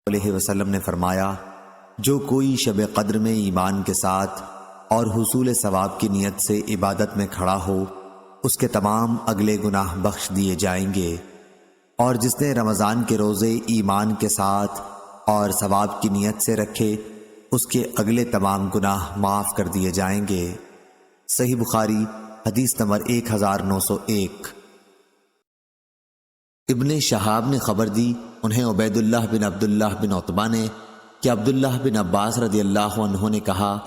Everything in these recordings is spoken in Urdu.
علیہ وسلم نے فرمایا، جو کوئی شب قدر میں ایمان کے ساتھ اور حصول ثواب کی نیت سے عبادت میں کھڑا ہو، اس کے تمام اگلے گناہ بخش دیے جائیں گے، اور جس نے رمضان کے روزے ایمان کے ساتھ اور ثواب کی نیت سے رکھے، اس کے اگلے تمام گناہ معاف کر دیے جائیں گے۔ صحیح بخاری حدیث نمبر 1901۔ ابن شہاب نے خبر دی، انہیں عبید اللہ بن عبداللہ بن عتبہ نے، کہ عبداللہ بن عباس رضی اللہ عنہ نے کہا،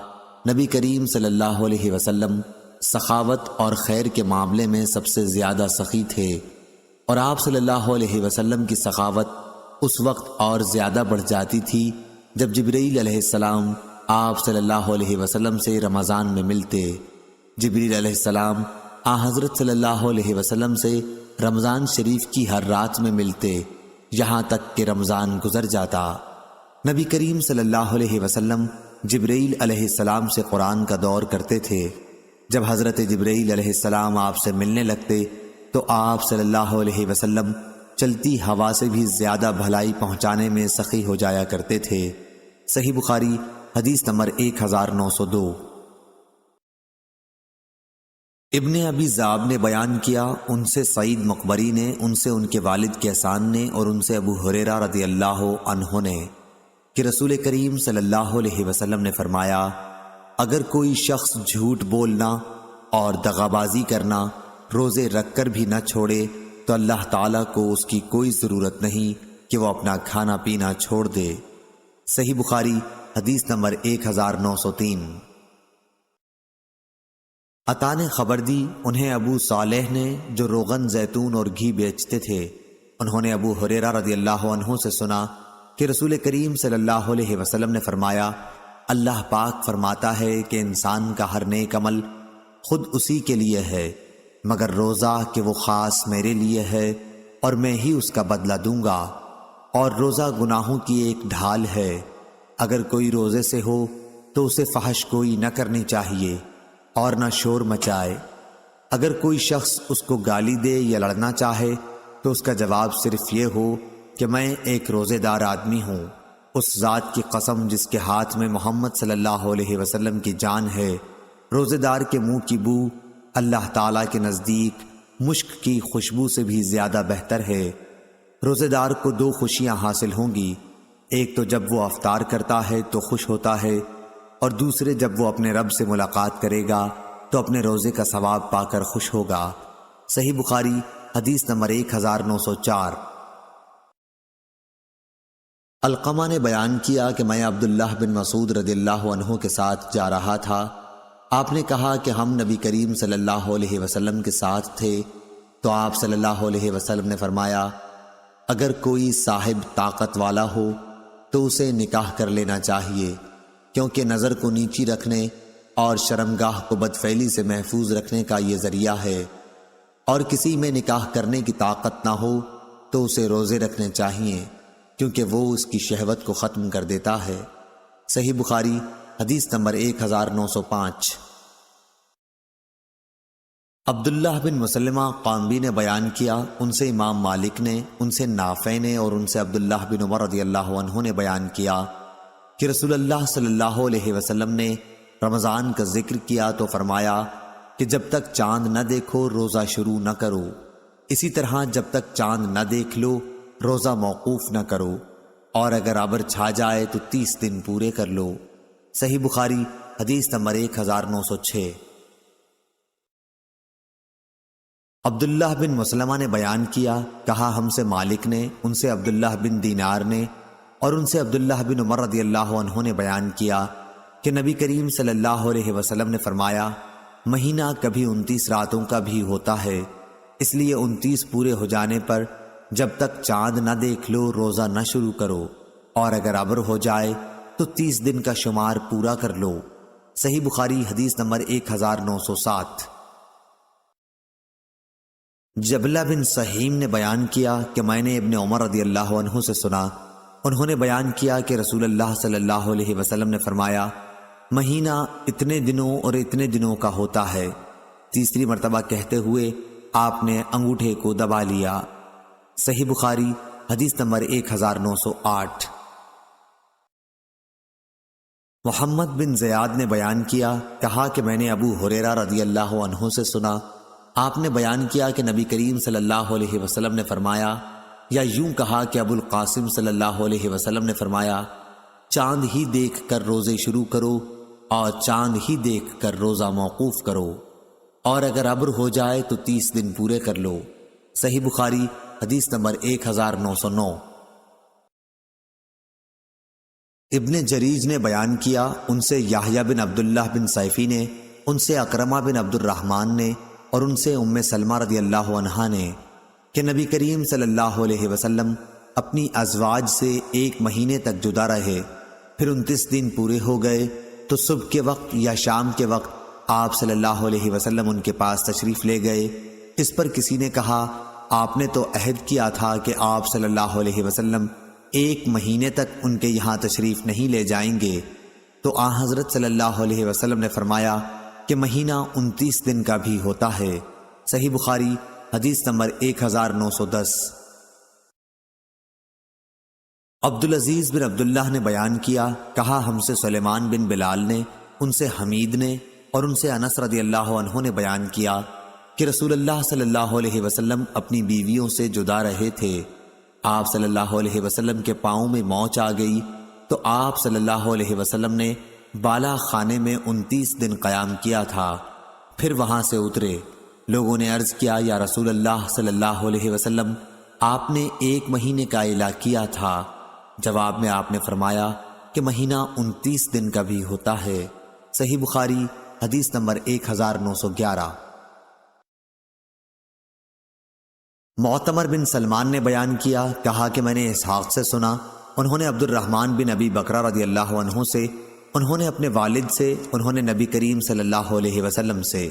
نبی کریم صلی اللہ علیہ وسلم سخاوت اور خیر کے معاملے میں سب سے زیادہ سخی تھے، اور آپ صلی اللہ علیہ وسلم کی سخاوت اس وقت اور زیادہ بڑھ جاتی تھی جب جبرائیل علیہ السلام آپ صلی اللہ علیہ وسلم سے رمضان میں ملتے۔ جبرائیل علیہ السلام حضرت صلی اللہ علیہ وسلم سے رمضان شریف کی ہر رات میں ملتے، یہاں تک کہ رمضان گزر جاتا۔ نبی کریم صلی اللہ علیہ وسلم جبرائیل علیہ السلام سے قرآن کا دور کرتے تھے۔ جب حضرت جبرائیل علیہ السلام آپ سے ملنے لگتے تو آپ صلی اللہ علیہ وسلم چلتی ہوا سے بھی زیادہ بھلائی پہنچانے میں سخی ہو جایا کرتے تھے۔ صحیح بخاری حدیث نمبر 1902۔ ابن ابی ذئب نے بیان کیا، ان سے سعید مقبری نے، ان سے ان کے والد کیسان نے، اور ان سے ابو ہریرہ رضی اللہ عنہ نے، کہ رسول کریم صلی اللہ علیہ وسلم نے فرمایا، اگر کوئی شخص جھوٹ بولنا اور دغابازی کرنا روزے رکھ کر بھی نہ چھوڑے تو اللہ تعالیٰ کو اس کی کوئی ضرورت نہیں کہ وہ اپنا کھانا پینا چھوڑ دے۔ صحیح بخاری حدیث نمبر 1903۔ عطا نے خبر دی، انہیں ابو صالح نے، جو روغن زیتون اور گھی بیچتے تھے، انہوں نے ابو ہریرہ رضی اللہ عنہ سے سنا کہ رسول کریم صلی اللہ علیہ وسلم نے فرمایا، اللہ پاک فرماتا ہے کہ انسان کا ہر نیک عمل خود اسی کے لیے ہے، مگر روزہ کہ وہ خاص میرے لیے ہے اور میں ہی اس کا بدلہ دوں گا، اور روزہ گناہوں کی ایک ڈھال ہے۔ اگر کوئی روزے سے ہو تو اسے فحش گوئی نہ کرنی چاہیے اور نہ شور مچائے۔ اگر کوئی شخص اس کو گالی دے یا لڑنا چاہے تو اس کا جواب صرف یہ ہو کہ میں ایک روزے دار آدمی ہوں، اس ذات کی قسم جس کے ہاتھ میں محمد صلی اللہ علیہ وسلم کی جان ہے، روزے دار کے منہ کی بو اللہ تعالیٰ کے نزدیک مشک کی خوشبو سے بھی زیادہ بہتر ہے۔ روزے دار کو دو خوشیاں حاصل ہوں گی، ایک تو جب وہ افطار کرتا ہے تو خوش ہوتا ہے، اور دوسرے جب وہ اپنے رب سے ملاقات کرے گا تو اپنے روزے کا ثواب پا کر خوش ہوگا۔ صحیح بخاری حدیث نمبر 1904۔ علقمہ نے بیان کیا کہ میں عبداللہ بن مسعود رضی اللہ عنہ کے ساتھ جا رہا تھا، آپ نے کہا کہ ہم نبی کریم صلی اللہ علیہ وسلم کے ساتھ تھے، تو آپ صلی اللہ علیہ وسلم نے فرمایا، اگر کوئی صاحب طاقت والا ہو تو اسے نکاح کر لینا چاہیے، کیونکہ نظر کو نیچی رکھنے اور شرمگاہ کو بدفعلی سے محفوظ رکھنے کا یہ ذریعہ ہے، اور کسی میں نکاح کرنے کی طاقت نہ ہو تو اسے روزے رکھنے چاہیے، کیونکہ وہ اس کی شہوت کو ختم کر دیتا ہے۔ صحیح بخاری حدیث نمبر 1905۔ عبداللہ بن مسلمہ قامبی نے بیان کیا، ان سے امام مالک نے، ان سے نافع نے، اور ان سے عبداللہ بن عمر رضی اللہ عنہ نے بیان کیا کہ رسول اللہ صلی اللہ علیہ وسلم نے رمضان کا ذکر کیا تو فرمایا کہ جب تک چاند نہ دیکھو روزہ شروع نہ کرو، اسی طرح جب تک چاند نہ دیکھ لو روزہ موقوف نہ کرو، اور اگر ابر چھا جائے تو 30 دن پورے کر لو۔ صحیح بخاری حدیث نمبر 1906۔ عبداللہ بن مسلمہ نے بیان کیا، کہا ہم سے مالک نے، ان سے عبداللہ بن دینار نے، اور ان سے عبداللہ بن عمر رضی اللہ عنہ نے بیان کیا کہ نبی کریم صلی اللہ علیہ وسلم نے فرمایا، مہینہ کبھی 29 راتوں کا بھی ہوتا ہے، اس لیے 29 پورے ہو جانے پر جب تک چاند نہ دیکھ لو روزہ نہ شروع کرو، اور اگر ابر ہو جائے تو 30 دن کا شمار پورا کر لو۔ صحیح بخاری حدیث نمبر 1907۔ جبلہ بن سہیم نے بیان کیا کہ میں نے ابن عمر رضی اللہ عنہ سے سنا، انہوں نے بیان کیا کہ رسول اللہ صلی اللہ علیہ وسلم نے فرمایا، مہینہ اتنے دنوں اور اتنے دنوں کا ہوتا ہے۔ تیسری مرتبہ کہتے ہوئے آپ نے انگوٹھے کو دبا لیا۔ صحیح بخاری حدیث نمبر 1908۔ محمد بن زیاد نے بیان کیا، کہا کہ میں نے ابو ہریرہ رضی اللہ عنہ سے سنا، آپ نے بیان کیا کہ نبی کریم صلی اللہ علیہ وسلم نے فرمایا، یا یوں کہا کہ ابو القاسم صلی اللہ علیہ وسلم نے فرمایا، چاند ہی دیکھ کر روزے شروع کرو اور چاند ہی دیکھ کر روزہ موقوف کرو، اور اگر ابر ہو جائے تو 30 دن پورے کر لو۔ صحیح بخاری حدیث نمبر 1909۔ ابن جریج نے بیان کیا، ان سے یحییٰ بن عبداللہ بن سیفی نے، ان سے اکرمہ بن عبد الرحمن نے، اور ان سے ام سلمہ رضی اللہ عنہا نے کہ نبی کریم صلی اللہ علیہ وسلم اپنی ازواج سے 1 مہینے تک جدا رہے، پھر 29 دن پورے ہو گئے تو صبح کے وقت یا شام کے وقت آپ صلی اللہ علیہ وسلم ان کے پاس تشریف لے گئے۔ اس پر کسی نے کہا، آپ نے تو عہد کیا تھا کہ آپ صلی اللہ علیہ وسلم 1 مہینے تک ان کے یہاں تشریف نہیں لے جائیں گے، تو آن حضرت صلی اللہ علیہ وسلم نے فرمایا کہ مہینہ 29 دن کا بھی ہوتا ہے۔ صحیح بخاری حدیث نمبر 1910۔ عبدالعزیز بن عبداللہ نے بیان کیا، کہا ہم سے سلیمان بن بلال نے، ان سے حمید نے، اور ان سے انس رضی اللہ عنہ نے بیان کیا کہ رسول اللہ صلی اللہ علیہ وسلم اپنی بیویوں سے جدا رہے تھے۔ آپ صلی اللہ علیہ وسلم کے پاؤں میں موچ آ گئی تو آپ صلی اللہ علیہ وسلم نے بالا خانے میں 29 دن قیام کیا تھا، پھر وہاں سے اترے۔ لوگوں نے عرض کیا، یا رسول اللہ صلی اللہ علیہ وسلم، آپ نے 1 مہینے کا اعلان کیا تھا۔ جواب میں آپ نے فرمایا کہ مہینہ 29 دن کا بھی ہوتا ہے۔ صحیح بخاری حدیث نمبر 1911۔ معتمر بن سلمان نے بیان کیا، کہا کہ میں نے اسحاق سے سنا، انہوں نے عبد الرحمن بن ابی بکرہ رضی اللہ عنہ سے، انہوں نے اپنے والد سے، انہوں نے نبی کریم صلی اللہ علیہ وسلم سے۔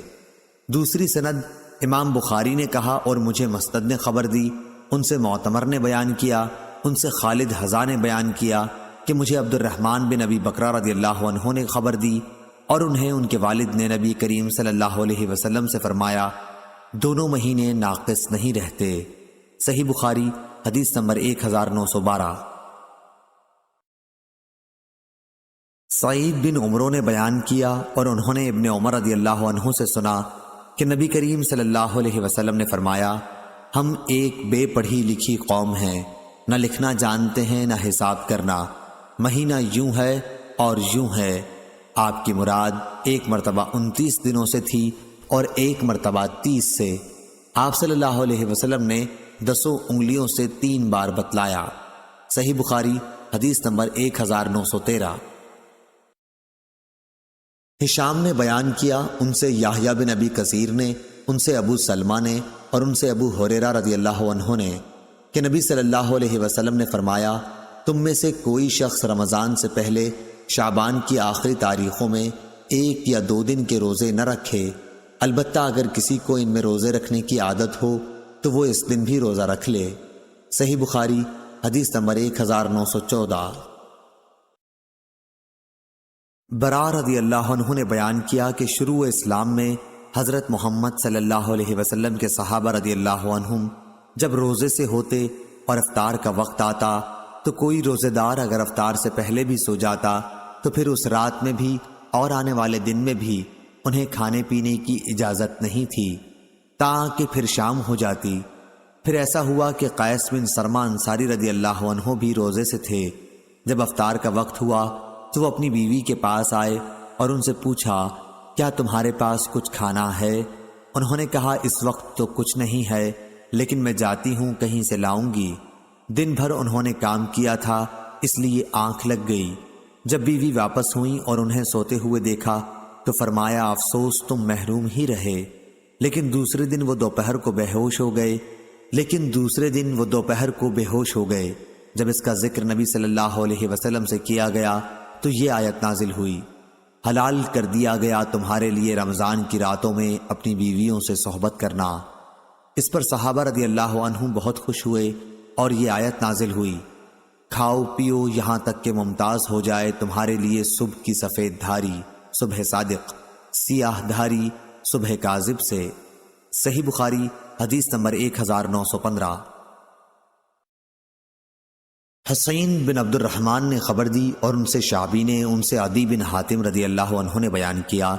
دوسری سند امام بخاری نے کہا اور مجھے مسند نے خبر دی، ان سے معتمر نے بیان کیا، ان سے خالد حذا نے بیان کیا کہ مجھے عبد الرحمن بن ابی بکرہ رضی اللہ عنہ نے خبر دی، اور انہیں ان کے والد نے نبی کریم صلی اللہ علیہ وسلم سے فرمایا، دونوں مہینے ناقص نہیں رہتے۔ صحیح بخاری حدیث نمبر 1912۔ سعید بن عمرو نے بیان کیا اور انہوں نے ابن عمر رضی اللہ عنہ سے سنا کہ نبی کریم صلی اللہ علیہ وسلم نے فرمایا، ہم ایک بے پڑھی لکھی قوم ہیں، نہ لکھنا جانتے ہیں نہ حساب کرنا، مہینہ یوں ہے اور یوں ہے۔ آپ کی مراد 1 مرتبہ 29 دنوں سے تھی اور 1 مرتبہ 30 سے۔ آپ صلی اللہ علیہ وسلم نے 10 انگلیوں سے 3 بار بتلایا۔ صحیح بخاری حدیث نمبر 1913۔ ہشام نے بیان کیا، ان سے یحییٰ بن ابی کثیر نے، ان سے ابو سلمہ نے، اور ان سے ابو ہریرہ رضی اللہ عنہ نے کہ نبی صلی اللہ علیہ وسلم نے فرمایا، تم میں سے کوئی شخص رمضان سے پہلے شعبان کی آخری تاریخوں میں 1 یا 2 دن کے روزے نہ رکھے، البتہ اگر کسی کو ان میں روزے رکھنے کی عادت ہو تو وہ اس دن بھی روزہ رکھ لے۔ صحیح بخاری حدیث نمبر 1914۔ برا رضی اللہ عنہ نے بیان کیا کہ شروع اسلام میں حضرت محمد صلی اللہ علیہ وسلم کے صحابہ رضی اللہ عنہم جب روزے سے ہوتے اور افطار کا وقت آتا تو کوئی روزے دار اگر افطار سے پہلے بھی سو جاتا تو پھر اس رات میں بھی اور آنے والے دن میں بھی انہیں کھانے پینے کی اجازت نہیں تھی تاکہ پھر شام ہو جاتی۔ پھر ایسا ہوا کہ قیس بن سرمہ انصاری رضی اللہ عنہ بھی روزے سے تھے۔ جب افطار کا وقت ہوا تو وہ اپنی بیوی کے پاس آئے اور ان سے پوچھا، کیا تمہارے پاس کچھ کھانا ہے؟ انہوں نے کہا، اس وقت تو کچھ نہیں ہے، لیکن میں جاتی ہوں کہیں سے لاؤں گی۔ دن بھر انہوں نے کام کیا تھا، اس لیے آنکھ لگ گئی۔ جب بیوی واپس ہوئیں اور انہیں سوتے ہوئے دیکھا تو فرمایا، افسوس تم محروم ہی رہے۔ لیکن دوسرے دن وہ دوپہر کو بے ہوش ہو گئے۔ جب اس کا ذکر نبی صلی اللہ علیہ وسلم سے کیا گیا تو یہ آیت نازل ہوئی، حلال کر دیا گیا تمہارے لیے رمضان کی راتوں میں اپنی بیویوں سے صحبت کرنا۔ اس پر صحابہ رضی اللہ عنہم بہت خوش ہوئے اور یہ آیت نازل ہوئی، کھاؤ پیو یہاں تک کہ ممتاز ہو جائے تمہارے لیے صبح کی سفید دھاری صبح صادق، سیاہ دھاری صبح کاذب سے۔ صحیح بخاری حدیث نمبر 1915۔ حسین بن عبد الرحمن نے خبر دی اور ان سے شعبی نے ان سے عدی بن حاتم رضی اللہ عنہ نے بیان کیا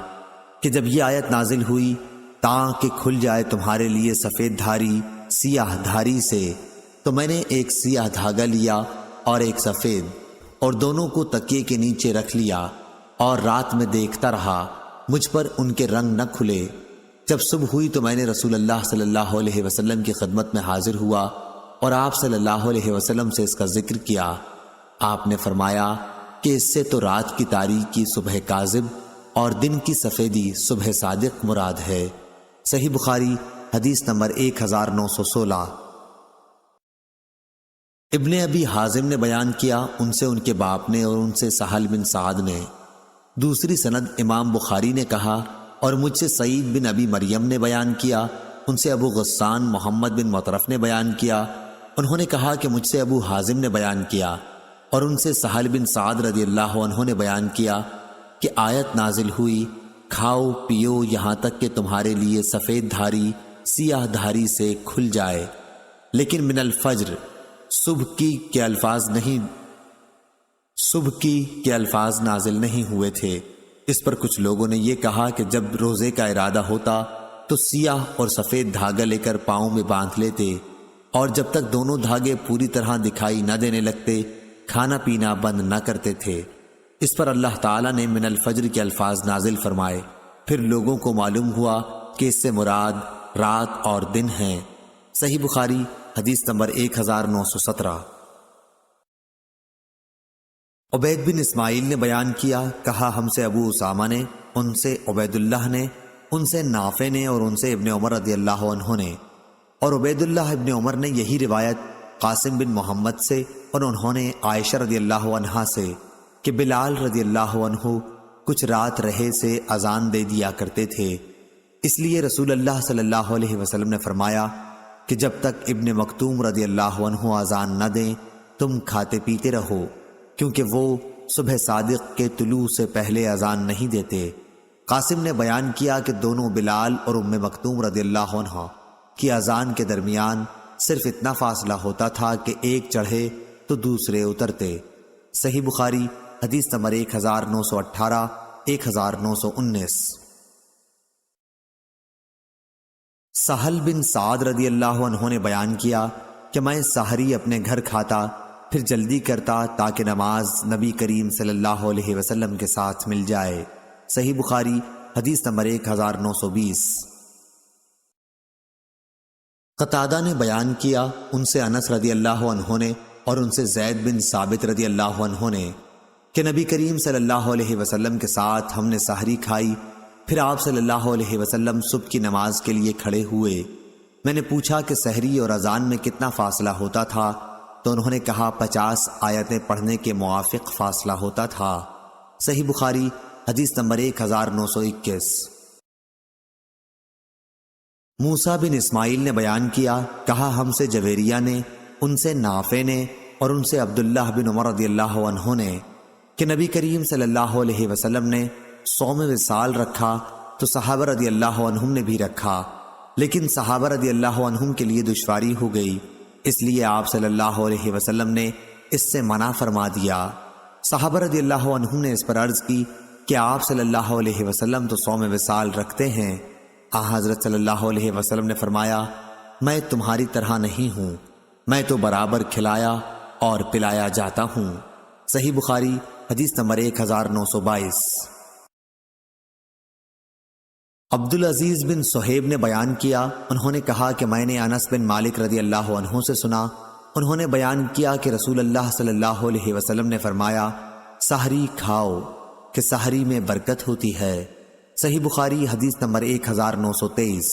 کہ جب یہ آیت نازل ہوئی تاکہ کھل جائے تمہارے لیے سفید دھاری سیاہ دھاری سے، تو میں نے ایک سیاہ دھاگا لیا اور ایک سفید، اور دونوں کو تکیے کے نیچے رکھ لیا اور رات میں دیکھتا رہا، مجھ پر ان کے رنگ نہ کھلے۔ جب صبح ہوئی تو میں نے رسول اللہ صلی اللہ علیہ وسلم کی خدمت میں حاضر ہوا اور آپ صلی اللہ علیہ وسلم سے اس کا ذکر کیا۔ آپ نے فرمایا کہ اس سے تو رات کی تاریکی صبح کاذب اور دن کی سفیدی صبح صادق مراد ہے۔ صحیح بخاری حدیث نمبر 1916۔ ابن ابی حازم نے بیان کیا ان سے ان کے باپ نے اور ان سے سہل بن سعد نے۔ دوسری سند امام بخاری نے کہا اور مجھ سے سعید بن ابی مریم نے بیان کیا، ان سے ابو غسان محمد بن مطرف نے بیان کیا، انہوں نے کہا کہ مجھ سے ابو حازم نے بیان کیا اور ان سے سہل بن سعد رضی اللہ عنہ نے بیان کیا کہ آیت نازل ہوئی، کھاؤ پیو یہاں تک کہ تمہارے لیے سفید دھاری سیاہ دھاری سے کھل جائے، لیکن من الفجر صبح کی کے الفاظ نازل نہیں ہوئے تھے۔ اس پر کچھ لوگوں نے یہ کہا کہ جب روزے کا ارادہ ہوتا تو سیاہ اور سفید دھاگا لے کر پاؤں میں باندھ لیتے، اور جب تک دونوں دھاگے پوری طرح دکھائی نہ دینے لگتے کھانا پینا بند نہ کرتے تھے۔ اس پر اللہ تعالیٰ نے من الفجر کے الفاظ نازل فرمائے، پھر لوگوں کو معلوم ہوا کہ اس سے مراد رات اور دن ہیں۔ صحیح بخاری حدیث نمبر 1917۔ عبید بن اسماعیل نے بیان کیا، کہا ہم سے ابو اسامہ نے، ان سے عبید اللہ نے، ان سے نافع نے اور ان سے ابن عمر رضی اللہ عنہ نے، اور عبید اللہ ابن عمر نے یہی روایت قاسم بن محمد سے اور انہوں نے عائشہ رضی اللہ عنہا سے کہ بلال رضی اللہ عنہ کچھ رات رہے سے اذان دے دیا کرتے تھے، اس لیے رسول اللہ صلی اللہ علیہ وسلم نے فرمایا کہ جب تک ابن مکتوم رضی اللہ عنہ اذان نہ دیں تم کھاتے پیتے رہو، کیونکہ وہ صبح صادق کے طلوع سے پہلے اذان نہیں دیتے۔ قاسم نے بیان کیا کہ دونوں بلال اور ام مکتوم رضی اللہ عنہ کی اذان کے درمیان صرف اتنا فاصلہ ہوتا تھا کہ ایک چڑھے تو دوسرے اترتے۔ صحیح بخاری حدیث نمبر 1918 1919۔ سہل بن سعد رضی اللہ عنہ نے بیان کیا کہ میں سحری اپنے گھر کھاتا پھر جلدی کرتا تاکہ نماز نبی کریم صلی اللہ علیہ وسلم کے ساتھ مل جائے۔ صحیح بخاری حدیث نمبر 1920۔ قتادہ نے بیان کیا ان سے انس رضی اللہ عنہ نے اور ان سے زید بن ثابت رضی اللہ عنہ نے کہ نبی کریم صلی اللہ علیہ وسلم کے ساتھ ہم نے سحری کھائی، پھر آپ صلی اللہ علیہ وسلم صبح کی نماز کے لیے کھڑے ہوئے۔ میں نے پوچھا کہ سحری اور اذان میں کتنا فاصلہ ہوتا تھا، تو انہوں نے کہا 50 آیتیں پڑھنے کے موافق فاصلہ ہوتا تھا۔ صحیح بخاری حدیث نمبر 1921۔ موسیٰ بن اسماعیل نے بیان کیا، کہا ہم سے جویریہ نے، ان سے نافع نے اور ان سے عبداللہ بن عمر رضی اللہ عنہ نے کہ نبی کریم صلی اللہ علیہ وسلم نے صوم وصال رکھا تو صحابہ رضی اللہ عنہم نے بھی رکھا، لیکن صحابہ رضی اللہ عنہم کے لیے دشواری ہو گئی، اس لیے آپ صلی اللہ علیہ وسلم نے اس سے منع فرما دیا۔ صحابہ رضی اللہ عنہم نے اس پر عرض کی کہ آپ صلی اللہ علیہ وسلم تو صوم وصال رکھتے ہیں۔ حضرت صلی اللہ علیہ وسلم نے فرمایا، میں تمہاری طرح نہیں ہوں، میں تو برابر کھلایا اور پلایا جاتا ہوں۔ صحیح بخاری حدیث نمبر 1922۔ عبدالعزیز بن صہیب نے بیان کیا، انہوں نے کہا کہ میں نے انس بن مالک رضی اللہ عنہ سے سنا، انہوں نے بیان کیا کہ رسول اللہ صلی اللہ علیہ وسلم نے فرمایا، سحری کھاؤ کہ سحری میں برکت ہوتی ہے۔ صحیح بخاری حدیث نمبر 1923۔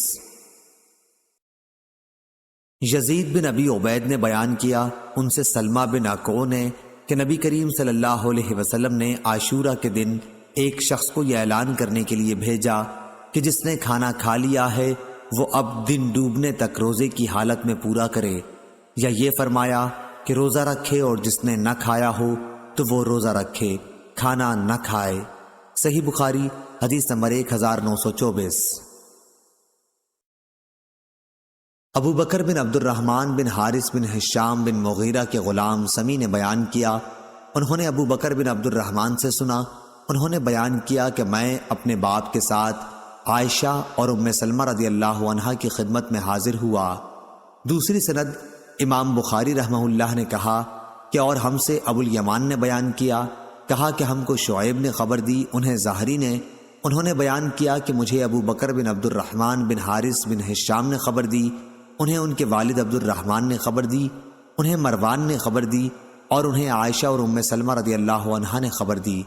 یزید بن ابی عبید نے بیان کیا، ان سے سلمہ بن اکو نے کہ نبی کریم صلی اللہ علیہ وسلم نے عاشورہ کے دن ایک شخص کو یہ اعلان کرنے کے لیے بھیجا کہ جس نے کھانا کھا لیا ہے وہ اب دن ڈوبنے تک روزے کی حالت میں پورا کرے، یا یہ فرمایا کہ روزہ رکھے اور جس نے نہ کھایا ہو تو وہ روزہ رکھے، کھانا نہ کھائے۔ صحیح بخاری حدیث نمبر 1924۔ ابو بکر بن عبد الرحمن بن حارث بن ہشام بن مغیرہ کے غلام سمی نے بیان کیا، انہوں نے ابو بکر بن عبد الرحمن سے سنا، انہوں نے بیان کیا کہ میں اپنے باپ کے ساتھ عائشہ اور ام سلمہ رضی اللہ عنہا کی خدمت میں حاضر ہوا۔ دوسری سند امام بخاری رحمہ اللہ نے کہا کہ اور ہم سے ابو الیمان نے بیان کیا، کہا کہ ہم کو شعیب نے خبر دی، انہیں زہری نے، انہوں نے بیان کیا کہ مجھے ابو بکر بن عبد الرحمن بن حارث بن ہشام نے خبر دی، انہیں ان کے والد عبد الرحمن نے خبر دی، انہیں مروان نے خبر دی، اور انہیں عائشہ اور ام سلمہ رضی اللہ عنہا نے خبر دی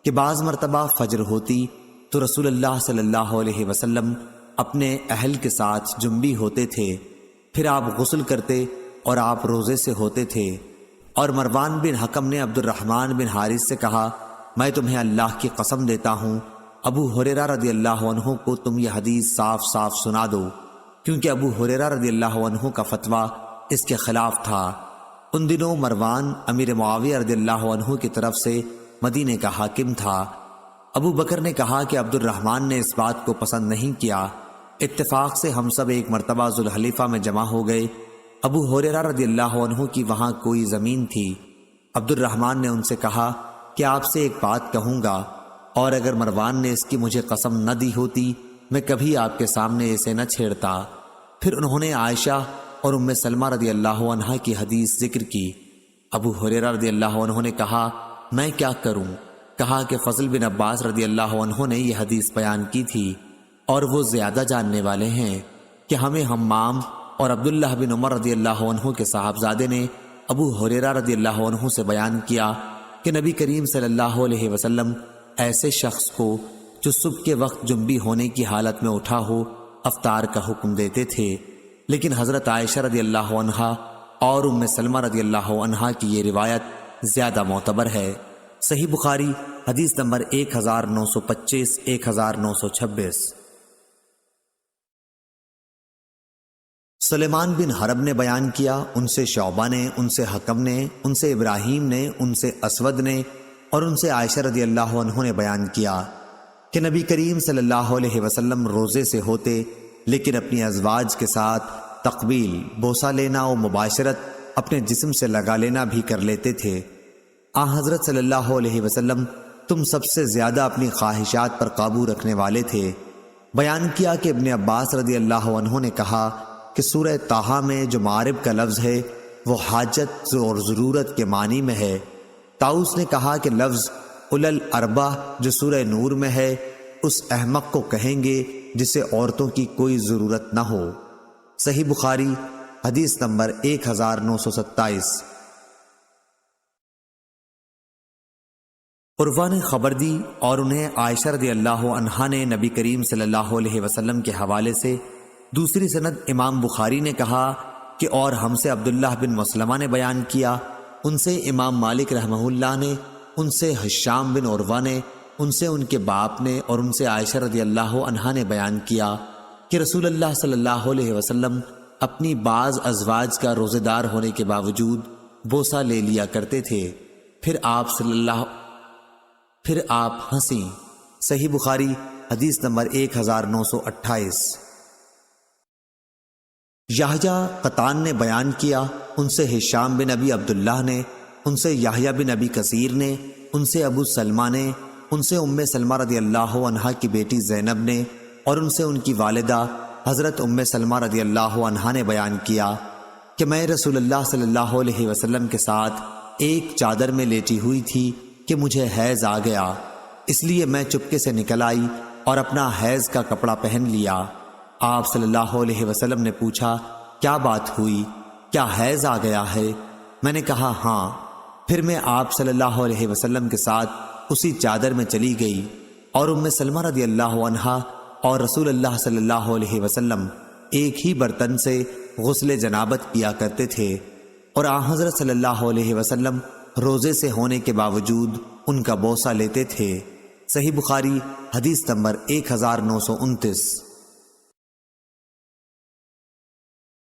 کہ بعض مرتبہ فجر ہوتی تو رسول اللہ صلی اللہ علیہ وسلم اپنے اہل کے ساتھ جنبی ہوتے تھے، پھر آپ غسل کرتے اور آپ روزے سے ہوتے تھے۔ اور مروان بن حکم نے عبد الرحمن بن حارث سے کہا، میں تمہیں اللہ کی قسم دیتا ہوں ابو ہریرہ رضی اللہ عنہ کو تم یہ حدیث صاف صاف سنا دو، کیونکہ ابو ہریرہ رضی اللہ عنہ کا فتویٰ اس کے خلاف تھا۔ ان دنوں مروان امیر معاویہ رضی اللہ عنہ کی طرف سے مدینے کا حاکم تھا۔ ابو بکر نے کہا کہ عبد الرحمن نے اس بات کو پسند نہیں کیا۔ اتفاق سے ہم سب ایک مرتبہ ذوالحلیفہ میں جمع ہو گئے۔ ابو ہریرہ رضی اللہ عنہ کی وہاں کوئی زمین تھی۔ عبد الرحمن نے ان سے کہا کہ آپ سے ایک بات کہوں گا، اور اگر مروان نے اس کی مجھے قسم نہ دی ہوتی میں کبھی آپ کے سامنے اسے نہ چھیڑتا۔ پھر انہوں نے عائشہ اور ام سلمہ رضی اللہ عنہا کی حدیث ذکر کی۔ ابو ہریرہ رضی اللہ عنہ نے کہا، میں کیا کروں؟ کہا کہ فضل بن عباس رضی اللہ عنہ نے یہ حدیث بیان کی تھی، اور وہ زیادہ جاننے والے ہیں کہ ہمیں حمام اور عبداللہ بن عمر رضی اللہ عنہ کے صاحبزادے نے ابو ہریرہ رضی اللہ عنہ سے بیان کیا کہ نبی کریم صلی اللہ علیہ وسلم ایسے شخص کو جو صبح کے وقت جنبی ہونے کی حالت میں اٹھا ہو افطار کا حکم دیتے تھے، لیکن حضرت عائشہ رضی اللہ عنہا اور ام سلمہ رضی اللہ عنہا کی یہ روایت زیادہ معتبر ہے۔ صحیح بخاری حدیث نمبر 1925 1926۔ سلیمان بن حرب نے بیان کیا، ان سے شعبہ نے، ان سے حکم نے، ان سے ابراہیم نے، ان سے اسود نے، اور ان سے عائشہ رضی اللہ عنہ نے بیان کیا کہ نبی کریم صلی اللہ علیہ وسلم روزے سے ہوتے، لیکن اپنی ازواج کے ساتھ تقبیل، بوسہ لینا اور مباشرت اپنے جسم سے لگا لینا بھی کر لیتے تھے۔ حضرت صلی اللہ علیہ وسلم تم سب سے زیادہ اپنی خواہشات پر قابو رکھنے والے تھے۔ بیان کیا کہ ابن عباس رضی اللہ عنہ نے کہا کہ سورہ طٰہٰ میں جو معارب کا لفظ ہے وہ حاجت اور ضرورت کے معنی میں ہے۔ طاؤس نے کہا کہ لفظ اولل الاربع جو سورہ نور میں ہے اس احمق کو کہیں گے جسے عورتوں کی کوئی ضرورت نہ ہو۔ صحیح بخاری حدیث نمبر 1927۔ عروہ نے خبر دی اور انہیں عائشہ رضی اللہ عنہا نے نبی کریم صلی اللہ علیہ وسلم کے حوالے سے۔ دوسری سند امام بخاری نے کہا کہ اور ہم سے عبداللہ بن مسلمہ نے بیان کیا، ان سے امام مالک رحمہ اللہ نے، ان سے ہشام بن عروہ نے، ان سے ان کے باپ نے، اور ان سے عائشہ رضی اللہ عنہا نے بیان کیا کہ رسول اللہ صلی اللہ علیہ وسلم اپنی بعض ازواج کا روزے دار ہونے کے باوجود بوسہ لے لیا کرتے تھے، پھر آپ ہنسیں۔ صحیح بخاری حدیث نمبر 1928۔ یحییٰ قطان نے بیان کیا، ان سے ہشام بن ابی عبداللہ نے، ان سے یحییٰ بن ابی کثیر نے، ان سے ابو سلمہ نے، ان سے ام سلمہ رضی اللہ عنہا کی بیٹی زینب نے، اور ان سے ان کی والدہ حضرت ام سلمہ رضی اللہ عنہا نے بیان کیا کہ میں رسول اللہ صلی اللہ علیہ وسلم کے ساتھ ایک چادر میں لیٹی ہوئی تھی کہ مجھے حیض آ گیا، اس لیے میں چپکے سے نکل آئی اور اپنا حیض کا کپڑا پہن لیا۔ آپ صلی اللہ علیہ وسلم نے پوچھا، کیا بات ہوئی؟ کیا حیض آ گیا ہے؟ میں نے کہا ہاں۔ پھر میں آپ صلی اللہ علیہ وسلم کے ساتھ اسی چادر میں چلی گئی، اور ام سلمہ رضی اللہ عنہا اور رسول اللہ صلی اللہ علیہ وسلم ایک ہی برتن سے غسل جنابت کیا کرتے تھے، اور حضرت صلی اللہ علیہ وسلم روزے سے ہونے کے باوجود ان کا بوسہ لیتے تھے۔ صحیح بخاری حدیث نمبر 1929۔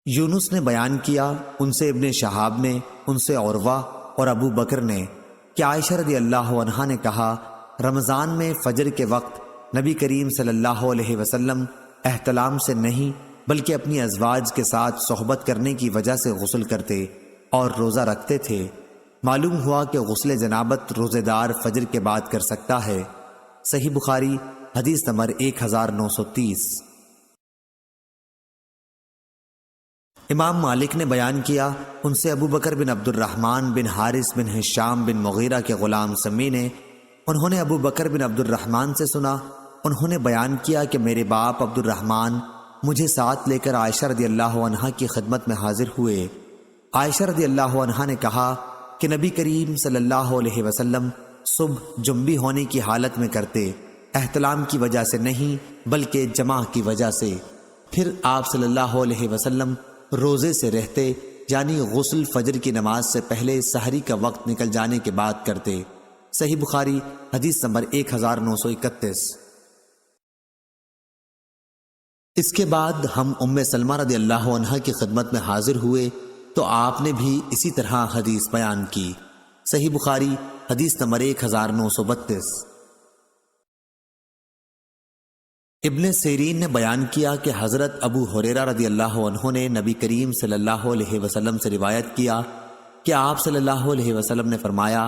یونس نے بیان کیا، ان سے ابن شہاب نے، ان سے عروہ اور ابو بکر نے کہ عائشہ رضی اللہ عنہا نے کہا، رمضان میں فجر کے وقت نبی کریم صلی اللہ علیہ وسلم احتلام سے نہیں بلکہ اپنی ازواج کے ساتھ صحبت کرنے کی وجہ سے غسل کرتے اور روزہ رکھتے تھے۔ معلوم ہوا کہ غسل جنابت روزے دار فجر کے بعد کر سکتا ہے۔ صحیح بخاری حدیث نمبر 1930۔ امام مالک نے بیان کیا، ان سے ابو بکر بن عبد الرحمن بن حارث بن ہشام بن مغیرہ کے غلام سمی نے، انہوں نے ابو بکر بن عبد الرحمن سے سنا، انہوں نے بیان کیا کہ میرے باپ عبد الرحمن مجھے ساتھ لے کر عائشہ رضی اللہ عنہا کی خدمت میں حاضر ہوئے۔ عائشہ رضی اللہ عنہا نے کہا کہ نبی کریم صلی اللہ علیہ وسلم صبح جنبی ہونے کی حالت میں کرتے، احتلام کی وجہ سے نہیں بلکہ جماع کی وجہ سے۔ پھر آپ صلی اللہ علیہ وسلم روزے سے رہتے، یعنی غسل فجر کی نماز سے پہلے سحری کا وقت نکل جانے کے بعد کرتے۔ صحیح بخاری حدیث نمبر 1931۔ اس کے بعد ہم ام سلمہ رضی اللہ عنہا کی خدمت میں حاضر ہوئے تو آپ نے بھی اسی طرح حدیث بیان کی۔ صحیح بخاری حدیث نمبر 1932۔ ابن سیرین نے بیان کیا کہ حضرت ابو ہریرہ رضی اللہ عنہ نے نبی کریم صلی اللہ علیہ وسلم سے روایت کیا کہ آپ صلی اللہ علیہ وسلم نے فرمایا،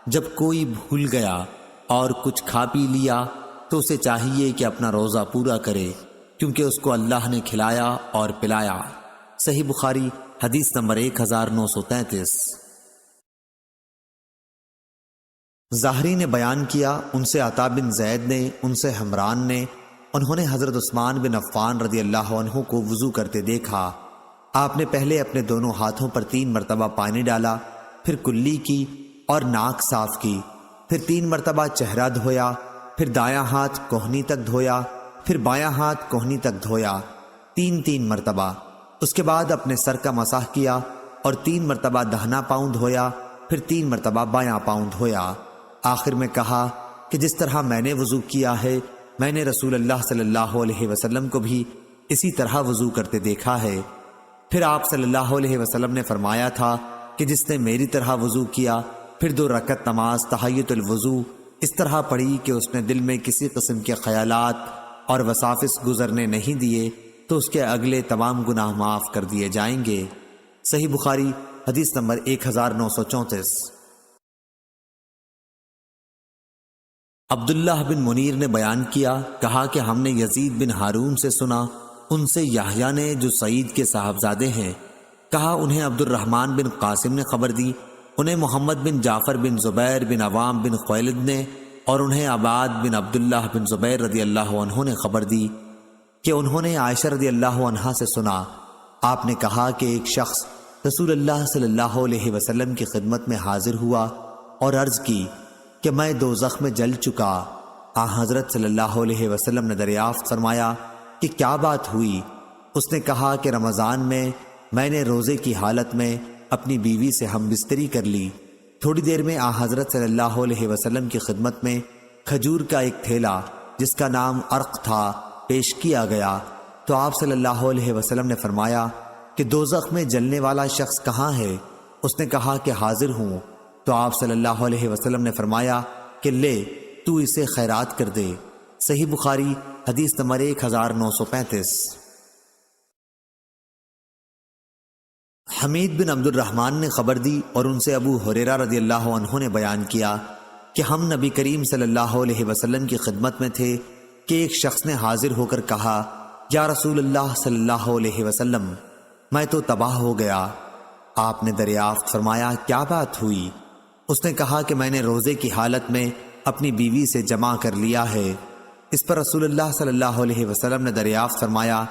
جب کوئی بھول گیا اور کچھ کھا پی لیا تو اسے چاہیے کہ اپنا روزہ پورا کرے، کیونکہ اس کو اللہ نے کھلایا اور پلایا۔ صحیح بخاری حدیث نمبر 1933۔ ظاہری نے بیان کیا، ان سے عطا بن زید نے، ان سے حمران نے، انہوں نے حضرت عثمان بن عفان رضی اللہ عنہ کو وضو کرتے دیکھا۔ آپ نے پہلے اپنے دونوں ہاتھوں پر 3 مرتبہ پانی ڈالا، پھر کلی کی اور ناک صاف کی، پھر 3 مرتبہ چہرہ دھویا، پھر دایاں ہاتھ کوہنی تک دھویا، پھر بایاں ہاتھ کوہنی تک دھویا، 3 مرتبہ۔ اس کے بعد اپنے سر کا مسح کیا اور 3 مرتبہ دہنا پاؤں دھویا، پھر 3 مرتبہ بایاں پاؤں دھویا۔ آخر میں کہا کہ جس طرح میں نے وضو کیا ہے، میں نے رسول اللہ صلی اللہ علیہ وسلم کو بھی اسی طرح وضو کرتے دیکھا ہے۔ پھر آپ صلی اللہ علیہ وسلم نے فرمایا تھا کہ جس نے میری طرح وضو کیا، پھر 2 رکعت نماز تحیۃ الوضو اس طرح پڑھی کہ اس نے دل میں کسی قسم کے خیالات اور وساوس گزرنے نہیں دیے، تو اس کے اگلے تمام گناہ معاف کر دیے جائیں گے۔ صحیح بخاری حدیث نمبر 1934۔ عبداللہ بن منیر نے بیان کیا، کہا کہ ہم نے یزید بن ہارون سے سنا، ان سے یحییٰ نے جو سعید کے صاحبزادے ہیں، کہا انہیں عبد الرحمن بن قاسم نے خبر دی، انہیں محمد بن جعفر بن زبیر بن عوام بن خویلد نے، اور انہیں عباد بن عبداللہ بن زبیر رضی اللہ عنہ نے خبر دی کہ انہوں نے عائشہ رضی اللہ عنہا سے سنا۔ آپ نے کہا کہ ایک شخص رسول اللہ صلی اللہ علیہ وسلم کی خدمت میں حاضر ہوا اور عرض کی کہ میں دوزخ میں جل چکا۔ حضرت صلی اللہ علیہ وسلم نے دریافت فرمایا کہ کیا بات ہوئی؟ اس نے کہا کہ رمضان میں نے روزے کی حالت میں اپنی بیوی سے ہم بستری کر لی۔ تھوڑی دیر میں حضرت صلی اللہ علیہ وسلم کی خدمت میں کھجور کا ایک تھیلا جس کا نام عرق تھا پیش کیا گیا، تو آپ صلی اللہ علیہ وسلم نے فرمایا کہ دوزخ میں جلنے والا شخص کہاں ہے؟ اس نے کہا کہ حاضر ہوں۔ تو آپ صلی اللہ علیہ وسلم نے فرمایا کہ لے تو اسے خیرات کر دے۔ صحیح بخاری حدیث نمبر 1935۔ حمید بن عبد الرحمن نے خبر دی اور ان سے ابو ہریرہ رضی اللہ عنہ نے بیان کیا کہ ہم نبی کریم صلی اللہ علیہ وسلم کی خدمت میں تھے کہ ایک شخص نے حاضر ہو کر کہا، یا رسول اللہ صلی اللہ علیہ وسلم، میں تو تباہ ہو گیا۔ آپ نے دریافت فرمایا کیا بات ہوئی؟ اس نے کہا کہ میں نے روزے کی حالت میں اپنی بیوی سے جمع کر لیا ہے۔ اس پر رسول اللہ صلی اللہ علیہ وسلم نے دریافت فرمایا،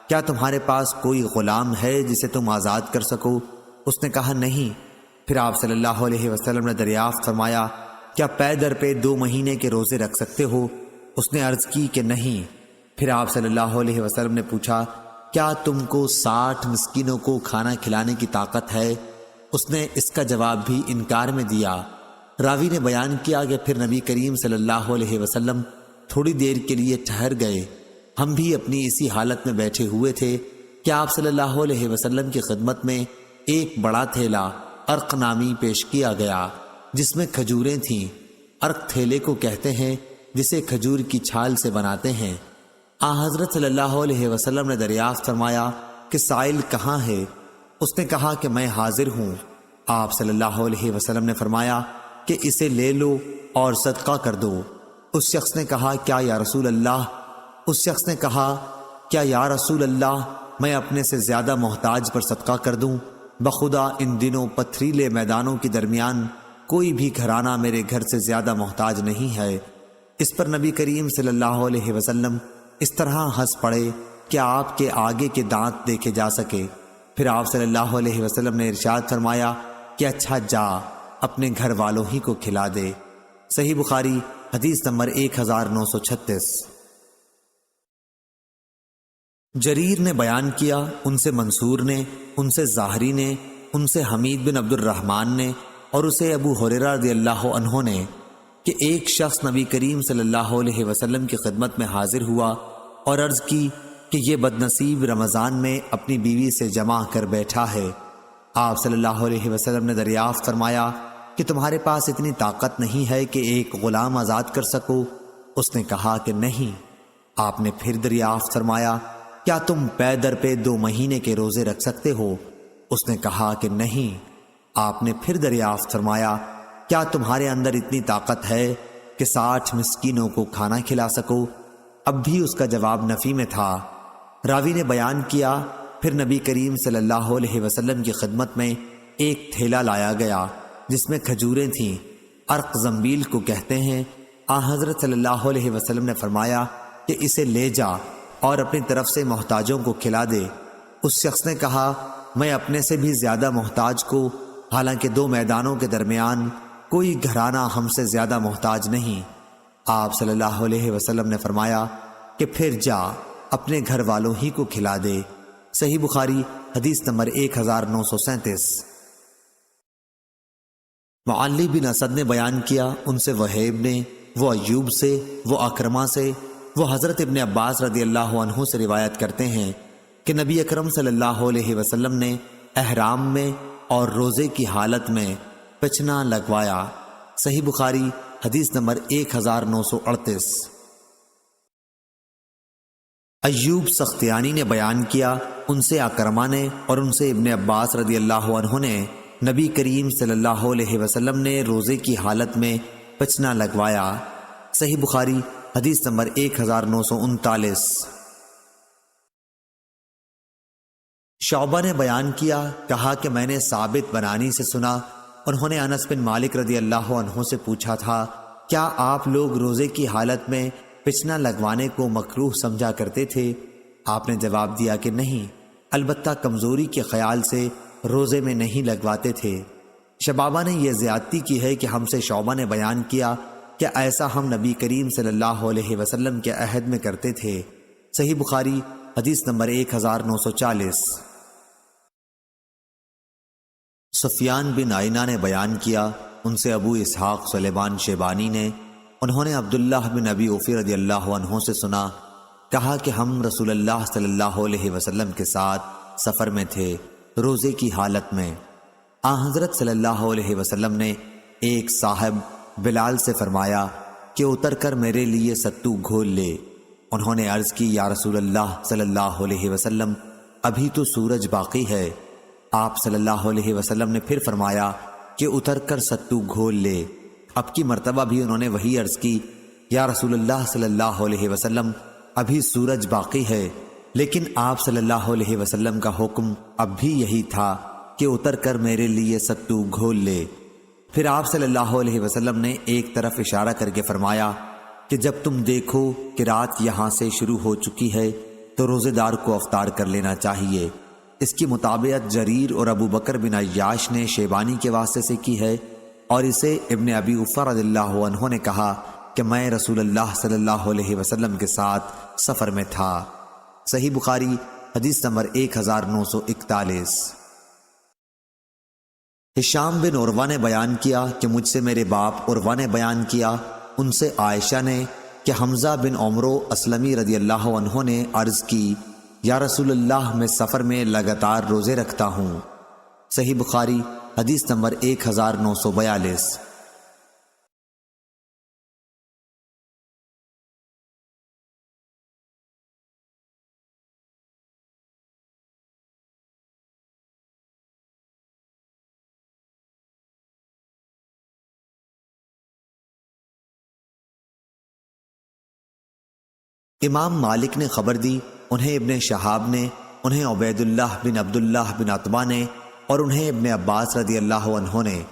کیا تمہارے پاس کوئی غلام ہے جسے تم آزاد کر سکو؟ اس نے کہا نہیں۔ پھر آپ صلی اللہ علیہ وسلم نے دریافت فرمایا، کیا پے در پہ 2 مہینے کے روزے رکھ سکتے ہو؟ اس نے عرض کی کہ نہیں۔ پھر آپ صلی اللہ علیہ وسلم نے پوچھا، کیا تم کو 60 مسکینوں کو کھانا کھلانے کی طاقت ہے؟ اس نے اس کا جواب بھی انکار میں دیا۔ راوی نے بیان کیا کہ پھر نبی کریم صلی اللہ علیہ وسلم تھوڑی دیر کے لیے ٹھہر گئے، ہم بھی اپنی اسی حالت میں بیٹھے ہوئے تھے کہ آپ صلی اللہ علیہ وسلم کی خدمت میں ایک بڑا تھیلا عرق نامی پیش کیا گیا جس میں کھجوریں تھیں۔ عرق تھیلے کو کہتے ہیں جسے کھجور کی چھال سے بناتے ہیں۔ حضرت صلی اللہ علیہ وسلم نے دریافت فرمایا کہ سائل کہاں ہے؟ اس نے کہا کہ میں حاضر ہوں۔ آپ صلی اللہ علیہ وسلم نے فرمایا کہ اسے لے لو اور صدقہ کر دو۔ اس شخص نے کہا کیا یا رسول اللہ؟ اس شخص نے کہا کیا یا رسول اللہ میں اپنے سے زیادہ محتاج پر صدقہ کر دوں؟ بخدا ان دنوں پتھریلے میدانوں کے درمیان کوئی بھی گھرانہ میرے گھر سے زیادہ محتاج نہیں ہے۔ اس پر نبی کریم صلی اللہ علیہ وسلم اس طرح ہنس پڑے کہ آپ کے آگے کے دانت دیکھے جا سکے۔ پھر آپ صلی اللہ علیہ وسلم نے ارشاد فرمایا کہ اچھا جا اپنے گھر والوں ہی کو کھلا دے۔ صحیح بخاری حدیث نمبر 1936۔ جریر نے بیان کیا، ان سے منصور نے، ان سے ظاہری نے، ان سے حمید بن عبد الرحمن نے اور اسے ابو ہریرہ رضی اللہ عنہ نے کہ ایک شخص نبی کریم صلی اللہ علیہ وسلم کی خدمت میں حاضر ہوا اور عرض کی کہ یہ بد نصیب رمضان میں اپنی بیوی سے جمع کر بیٹھا ہے۔ آپ صلی اللہ علیہ وسلم نے دریافت فرمایا کہ تمہارے پاس اتنی طاقت نہیں ہے کہ ایک غلام آزاد کر سکو؟ اس نے کہا کہ نہیں۔ آپ نے پھر دریافت فرمایا کیا تم پے در پہ 2 مہینے کے روزے رکھ سکتے ہو؟ اس نے کہا کہ نہیں۔ آپ نے پھر دریافت فرمایا کیا تمہارے اندر اتنی طاقت ہے کہ 60 مسکینوں کو کھانا کھلا سکو؟ اب بھی اس کا جواب نفی میں تھا۔ راوی نے بیان کیا پھر نبی کریم صلی اللہ علیہ وسلم کی خدمت میں ایک تھیلا لایا گیا جس میں کھجوریں تھیں، عرق زنبیل کو کہتے ہیں۔ حضرت صلی اللہ علیہ وسلم نے فرمایا کہ اسے لے جا اور اپنی طرف سے محتاجوں کو کھلا دے۔ اس شخص نے کہا میں اپنے سے بھی زیادہ محتاج کو، حالانکہ 2 میدانوں کے درمیان کوئی گھرانہ ہم سے زیادہ محتاج نہیں۔ آپ صلی اللہ علیہ وسلم نے فرمایا کہ پھر جا اپنے گھر والوں ہی کو کھلا دے۔ صحیح بخاری حدیث نمبر 1937۔ معلی بن اسد نے بیان کیا، ان سے وہیب نے، وہ ایوب سے، وہ اکرمہ سے، وہ حضرت ابن عباس رضی اللہ عنہ سے روایت کرتے ہیں کہ نبی اکرم صلی اللہ علیہ وسلم نے احرام میں اور روزے کی حالت میں پچنا لگوایا۔ صحیح بخاری حدیث نمبر 1938۔ ایوب سختیانی نے بیان کیا، ان سے اکرمہ نے اور ان سے ابن عباس رضی اللہ عنہ نے نبی کریم صلی اللہ علیہ وسلم نے روزے کی حالت میں پچنا لگوایا۔ صحیح بخاری حدیث نمبر 1939۔ شعبہ نے بیان کیا، کہا کہ میں نے ثابت بنانی سے سنا، انہوں نے انس بن مالک رضی اللہ عنہ سے پوچھا تھا کیا آپ لوگ روزے کی حالت میں پچنا لگوانے کو مکروہ سمجھا کرتے تھے؟ آپ نے جواب دیا کہ نہیں، البتہ کمزوری کے خیال سے روزے میں نہیں لگواتے تھے۔ شبابہ نے یہ زیادتی کی ہے کہ ہم سے شعبہ نے بیان کیا کہ ایسا ہم نبی کریم صلی اللہ علیہ وسلم کے عہد میں کرتے تھے۔ صحیح بخاری حدیث نمبر 1940۔ سفیان بن عینہ نے بیان کیا، ان سے ابو اسحاق سلیمان شیبانی نے، انہوں نے عبداللہ بن ابی اوفی رضی اللہ عنہ سے سنا، کہا کہ ہم رسول اللہ صلی اللہ علیہ وسلم کے ساتھ سفر میں تھے، روزے کی حالت میں۔ حضرت صلی اللہ علیہ وسلم نے ایک صاحب بلال سے فرمایا کہ اتر کر میرے لیے ستو گھول لے۔ انہوں نے عرض کی یا رسول اللہ صلی اللہ علیہ وسلم ابھی تو سورج باقی ہے۔ آپ صلی اللہ علیہ وسلم نے پھر فرمایا کہ اتر کر ستو گھول لے۔ اب کی مرتبہ بھی انہوں نے وہی عرض کی یا رسول اللہ صلی اللہ علیہ وسلم ابھی سورج باقی ہے، لیکن آپ صلی اللہ علیہ وسلم کا حکم اب بھی یہی تھا کہ اتر کر میرے لیے ستو گھول لے۔ پھر آپ صلی اللہ علیہ وسلم نے ایک طرف اشارہ کر کے فرمایا کہ جب تم دیکھو کہ رات یہاں سے شروع ہو چکی ہے تو روزے دار کو افطار کر لینا چاہیے۔ اس کی مطابقت جریر اور ابو بکر بن عیاش نے شیبانی کے واسطے سے کی ہے، اور اسے ابن ابی اوفی رضی اللہ عنہ نے کہا کہ میں رسول اللہ صلی اللہ علیہ وسلم کے ساتھ سفر میں تھا۔ صحیح بخاری حدیث نمبر 1941۔ ہشام بن عروہ نے بیان کیا کہ مجھ سے میرے باپ عروہ نے بیان کیا، ان سے عائشہ نے کہ حمزہ بن عمرو اسلمی رضی اللہ عنہ نے عرض کی یا رسول اللہ میں سفر میں لگاتار روزے رکھتا ہوں۔ صحیح بخاری حدیث نمبر 1942۔ امام مالک نے خبر دی، انہیں ابن شہاب نے، انہیں عبید اللہ بن عبداللہ بن عتبہ نے اور انہیں ابن عباس رضی اللہ عنہ نے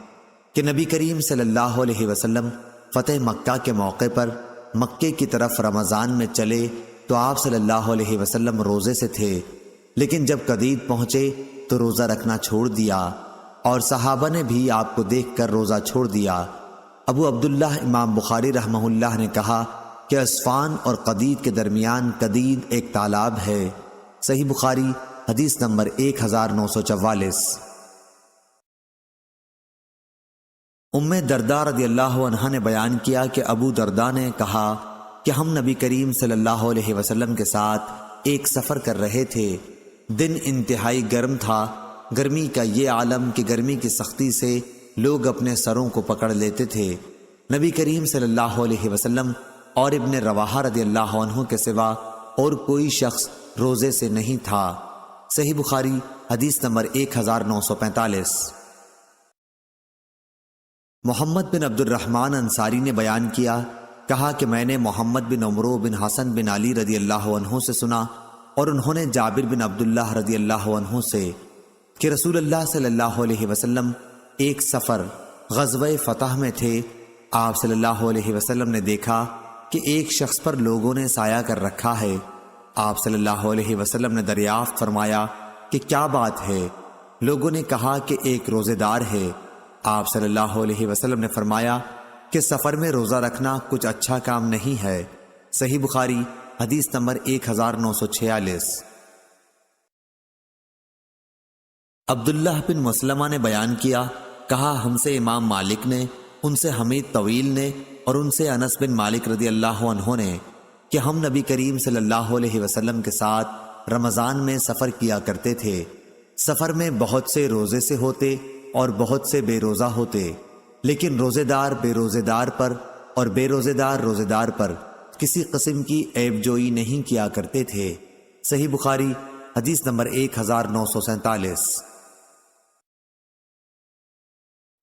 کہ نبی کریم صلی اللہ علیہ وسلم فتح مکہ کے موقع پر مکے کی طرف رمضان میں چلے تو آپ صلی اللہ علیہ وسلم روزے سے تھے، لیکن جب قدید پہنچے تو روزہ رکھنا چھوڑ دیا، اور صحابہ نے بھی آپ کو دیکھ کر روزہ چھوڑ دیا۔ ابو عبداللہ امام بخاری رحمہ اللہ نے کہا کہ اسفان اور قدید کے درمیان قدید ایک تالاب ہے۔ صحیح بخاری حدیث نمبر 1944۔ ام درداء رضی اللہ عنہا نے بیان کیا کہ ابو درداء نے کہا کہ ہم نبی کریم صلی اللہ علیہ وسلم کے ساتھ ایک سفر کر رہے تھے، دن انتہائی گرم تھا، گرمی کا یہ عالم کہ گرمی کی سختی سے لوگ اپنے سروں کو پکڑ لیتے تھے۔ نبی کریم صلی اللہ علیہ وسلم اور ابن رواحہ رضی اللہ عنہ کے سوا اور کوئی شخص روزے سے نہیں تھا۔ صحیح بخاری حدیث نمبر 1945۔ محمد بن عبد الرحمن انصاری نے بیان کیا، کہا کہ میں نے محمد بن عمرو بن حسن بن علی رضی اللہ عنہ سے سنا، اور انہوں نے جابر بن عبداللہ رضی اللہ عنہ سے کہ رسول اللہ صلی اللہ علیہ وسلم ایک سفر غزوہ فتح میں تھے۔ آپ صلی اللہ علیہ وسلم نے دیکھا کہ ایک شخص پر لوگوں نے سایہ کر رکھا ہے۔ آپ صلی اللہ علیہ وسلم نے دریافت فرمایا کہ کیا بات ہے؟ لوگوں نے کہا کہ ایک روزے دار ہے۔ آپ صلی اللہ علیہ وسلم نے فرمایا کہ سفر میں روزہ رکھنا کچھ اچھا کام نہیں ہے۔ صحیح بخاری حدیث نمبر 1946۔ عبداللہ بن مسلمہ نے بیان کیا، کہا ہم سے امام مالک نے، ان سے حمید طویل نے اور ان سے انس بن مالک رضی اللہ عنہ نے کہ ہم نبی کریم صلی اللہ علیہ وسلم کے ساتھ رمضان میں سفر کیا کرتے تھے۔ سفر میں بہت سے روزے سے ہوتے اور بہت سے بے روزہ ہوتے، لیکن روزے دار بے روزے دار پر اور بے روزے دار روزے دار پر کسی قسم کی عیب جوئی نہیں کیا کرتے تھے۔ صحیح بخاری حدیث نمبر 1947۔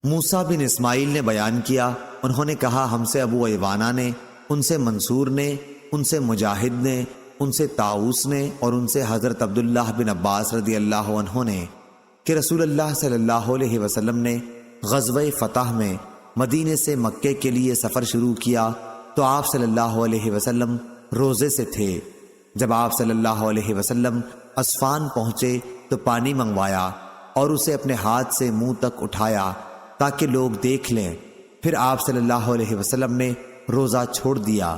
موسیٰ بن اسماعیل نے بیان کیا، انہوں نے کہا ہم سے ابو ایوانہ نے، ان سے منصور نے، ان سے مجاہد نے، ان سے طاؤس نے اور ان سے حضرت عبداللہ بن عباس رضی اللہ عنہ نے کہ رسول اللہ صلی اللہ علیہ وسلم نے غزوہ فتح میں مدینے سے مکے کے لیے سفر شروع کیا تو آپ صلی اللہ علیہ وسلم روزے سے تھے۔ جب آپ صلی اللہ علیہ وسلم اسفان پہنچے تو پانی منگوایا اور اسے اپنے ہاتھ سے منہ تک اٹھایا تاکہ لوگ دیکھ لیں۔ پھر آپ صلی اللہ علیہ وسلم نے روزہ چھوڑ دیا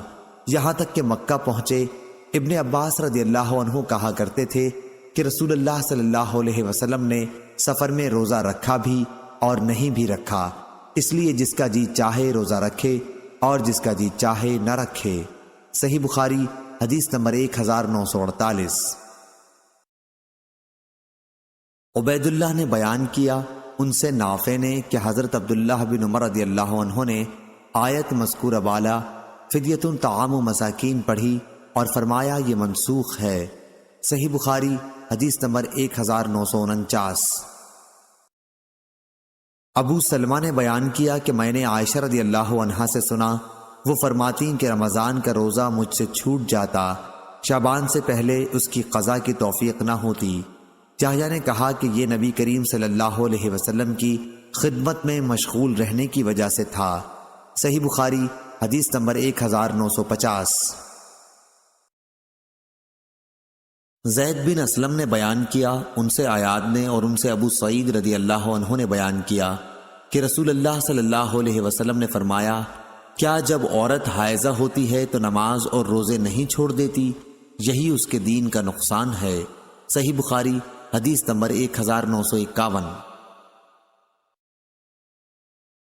یہاں تک کہ مکہ پہنچے۔ ابن عباس رضی اللہ عنہ کہا کرتے تھے کہ رسول اللہ صلی اللہ علیہ وسلم نے سفر میں روزہ رکھا بھی اور نہیں بھی رکھا، اس لیے جس کا جی چاہے روزہ رکھے اور جس کا جی چاہے نہ رکھے۔ صحیح بخاری حدیث نمبر 1948۔ عبید اللہ نے بیان کیا، ان سے نافع نے کہ حضرت عبداللہ بن عمر رضی اللہ عنہ نے آیت مذکورہ بالا فدیۃ طعام و مساکین پڑھی اور فرمایا یہ منسوخ ہے۔ صحیح بخاری حدیث نمبر 1949۔ ابو سلمہ نے بیان کیا کہ میں نے عائشہ رضی اللہ عنہا سے سنا، وہ فرماتی کہ رمضان کا روزہ مجھ سے چھوٹ جاتا، شعبان سے پہلے اس کی قضا کی توفیق نہ ہوتی۔ یحییٰ نے کہا کہ یہ نبی کریم صلی اللہ علیہ وسلم کی خدمت میں مشغول رہنے کی وجہ سے تھا۔ صحیح بخاری حدیث نمبر 1950۔ زید بن اسلم نے بیان کیا، ان سے عیاض نے اور ان سے ابو سعید رضی اللہ عنہ نے بیان کیا کہ رسول اللہ صلی اللہ علیہ وسلم نے فرمایا، کیا جب عورت حائضہ ہوتی ہے تو نماز اور روزے نہیں چھوڑ دیتی؟ یہی اس کے دین کا نقصان ہے۔ صحیح بخاری حدیث نمبر 1951۔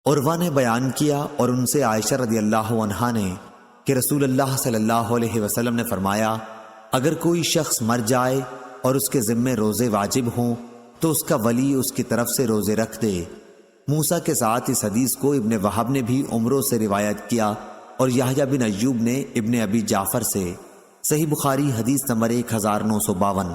عروہ نے بیان کیا اور ان سے عائشہ رضی اللہ عنہا نے کہ رسول اللہ صلی اللہ علیہ وسلم نے فرمایا، اگر کوئی شخص مر جائے اور اس کے ذمے روزے واجب ہوں تو اس کا ولی اس کی طرف سے روزے رکھ دے۔ موسیٰ کے ساتھ اس حدیث کو ابن وہب نے بھی عمرو سے روایت کیا اور یحییٰ بن ایوب نے ابن ابی جعفر سے۔ صحیح بخاری حدیث نمبر 1952۔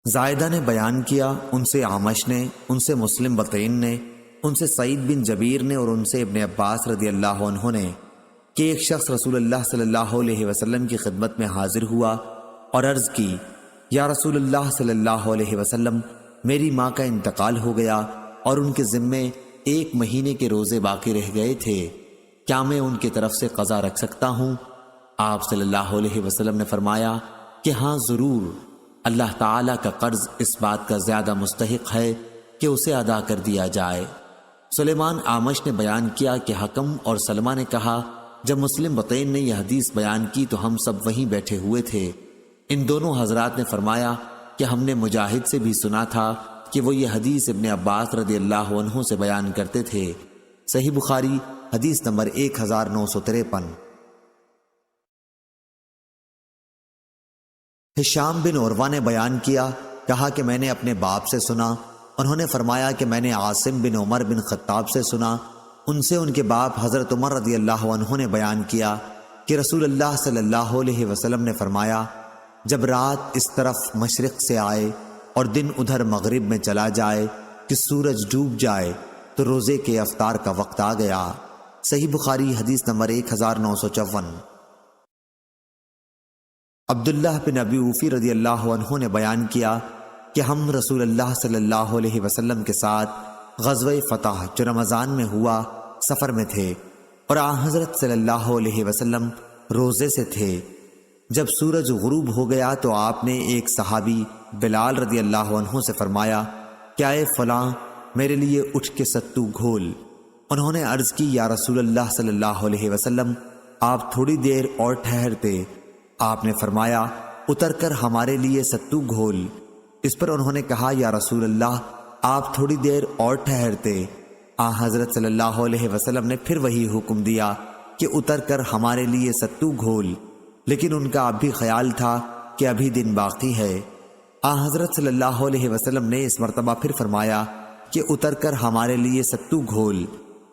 زائدہ نے بیان کیا، ان سے عامش نے، ان سے مسلم بطین نے، ان سے سعید بن جبیر نے اور ان سے ابن عباس رضی اللہ عنہ نے کہ ایک شخص رسول اللہ صلی اللہ علیہ وسلم کی خدمت میں حاضر ہوا اور عرض کی، یا رسول اللہ صلی اللہ علیہ وسلم، میری ماں کا انتقال ہو گیا اور ان کے ذمے 1 مہینے کے روزے باقی رہ گئے تھے، کیا میں ان کی طرف سے قضا رکھ سکتا ہوں؟ آپ صلی اللہ علیہ وسلم نے فرمایا کہ ہاں ضرور، اللہ تعالیٰ کا قرض اس بات کا زیادہ مستحق ہے کہ اسے ادا کر دیا جائے۔ سلیمان اعمش نے بیان کیا کہ حکم اور سلمہ نے کہا، جب مسلم بطین نے یہ حدیث بیان کی تو ہم سب وہیں بیٹھے ہوئے تھے۔ ان دونوں حضرات نے فرمایا کہ ہم نے مجاہد سے بھی سنا تھا کہ وہ یہ حدیث ابن عباس رضی اللہ عنہ سے بیان کرتے تھے۔ صحیح بخاری حدیث نمبر 1953۔ ہشام بن عروہ نے بیان کیا، کہا کہ میں نے اپنے باپ سے سنا، انہوں نے فرمایا کہ میں نے عاصم بن عمر بن خطاب سے سنا، ان سے ان کے باپ حضرت عمر رضی اللہ عنہ نے بیان کیا کہ رسول اللہ صلی اللہ علیہ وسلم نے فرمایا، جب رات اس طرف مشرق سے آئے اور دن ادھر مغرب میں چلا جائے کہ سورج ڈوب جائے تو روزے کے افطار کا وقت آ گیا۔ صحیح بخاری حدیث نمبر 1954۔ عبداللہ بن ابی اوفی رضی اللہ عنہ نے بیان کیا کہ ہم رسول اللہ صلی اللہ علیہ وسلم کے ساتھ غزوہ فتح جو رمضان میں ہوا سفر میں تھے اور حضرت صلی اللہ علیہ وسلم روزے سے تھے۔ جب سورج غروب ہو گیا تو آپ نے ایک صحابی بلال رضی اللہ عنہ سے فرمایا کہ اے فلاں میرے لیے اٹھ کے ستو گھول۔ انہوں نے عرض کی، یا رسول اللہ صلی اللہ علیہ وسلم، آپ تھوڑی دیر اور ٹھہرتے۔ آپ نے فرمایا، اتر کر ہمارے لیے ستو گھول۔ اس پر انہوں نے کہا، یا رسول اللہ، آپ تھوڑی دیر اور ٹھہرتے۔ حضرت صلی اللہ علیہ وسلم نے پھر وہی حکم دیا کہ اتر کر ہمارے لیے ستو گھول، لیکن ان کا اب بھی خیال تھا کہ ابھی دن باقی ہے۔ حضرت صلی اللہ علیہ وسلم نے اس مرتبہ پھر فرمایا کہ اتر کر ہمارے لیے ستو گھول۔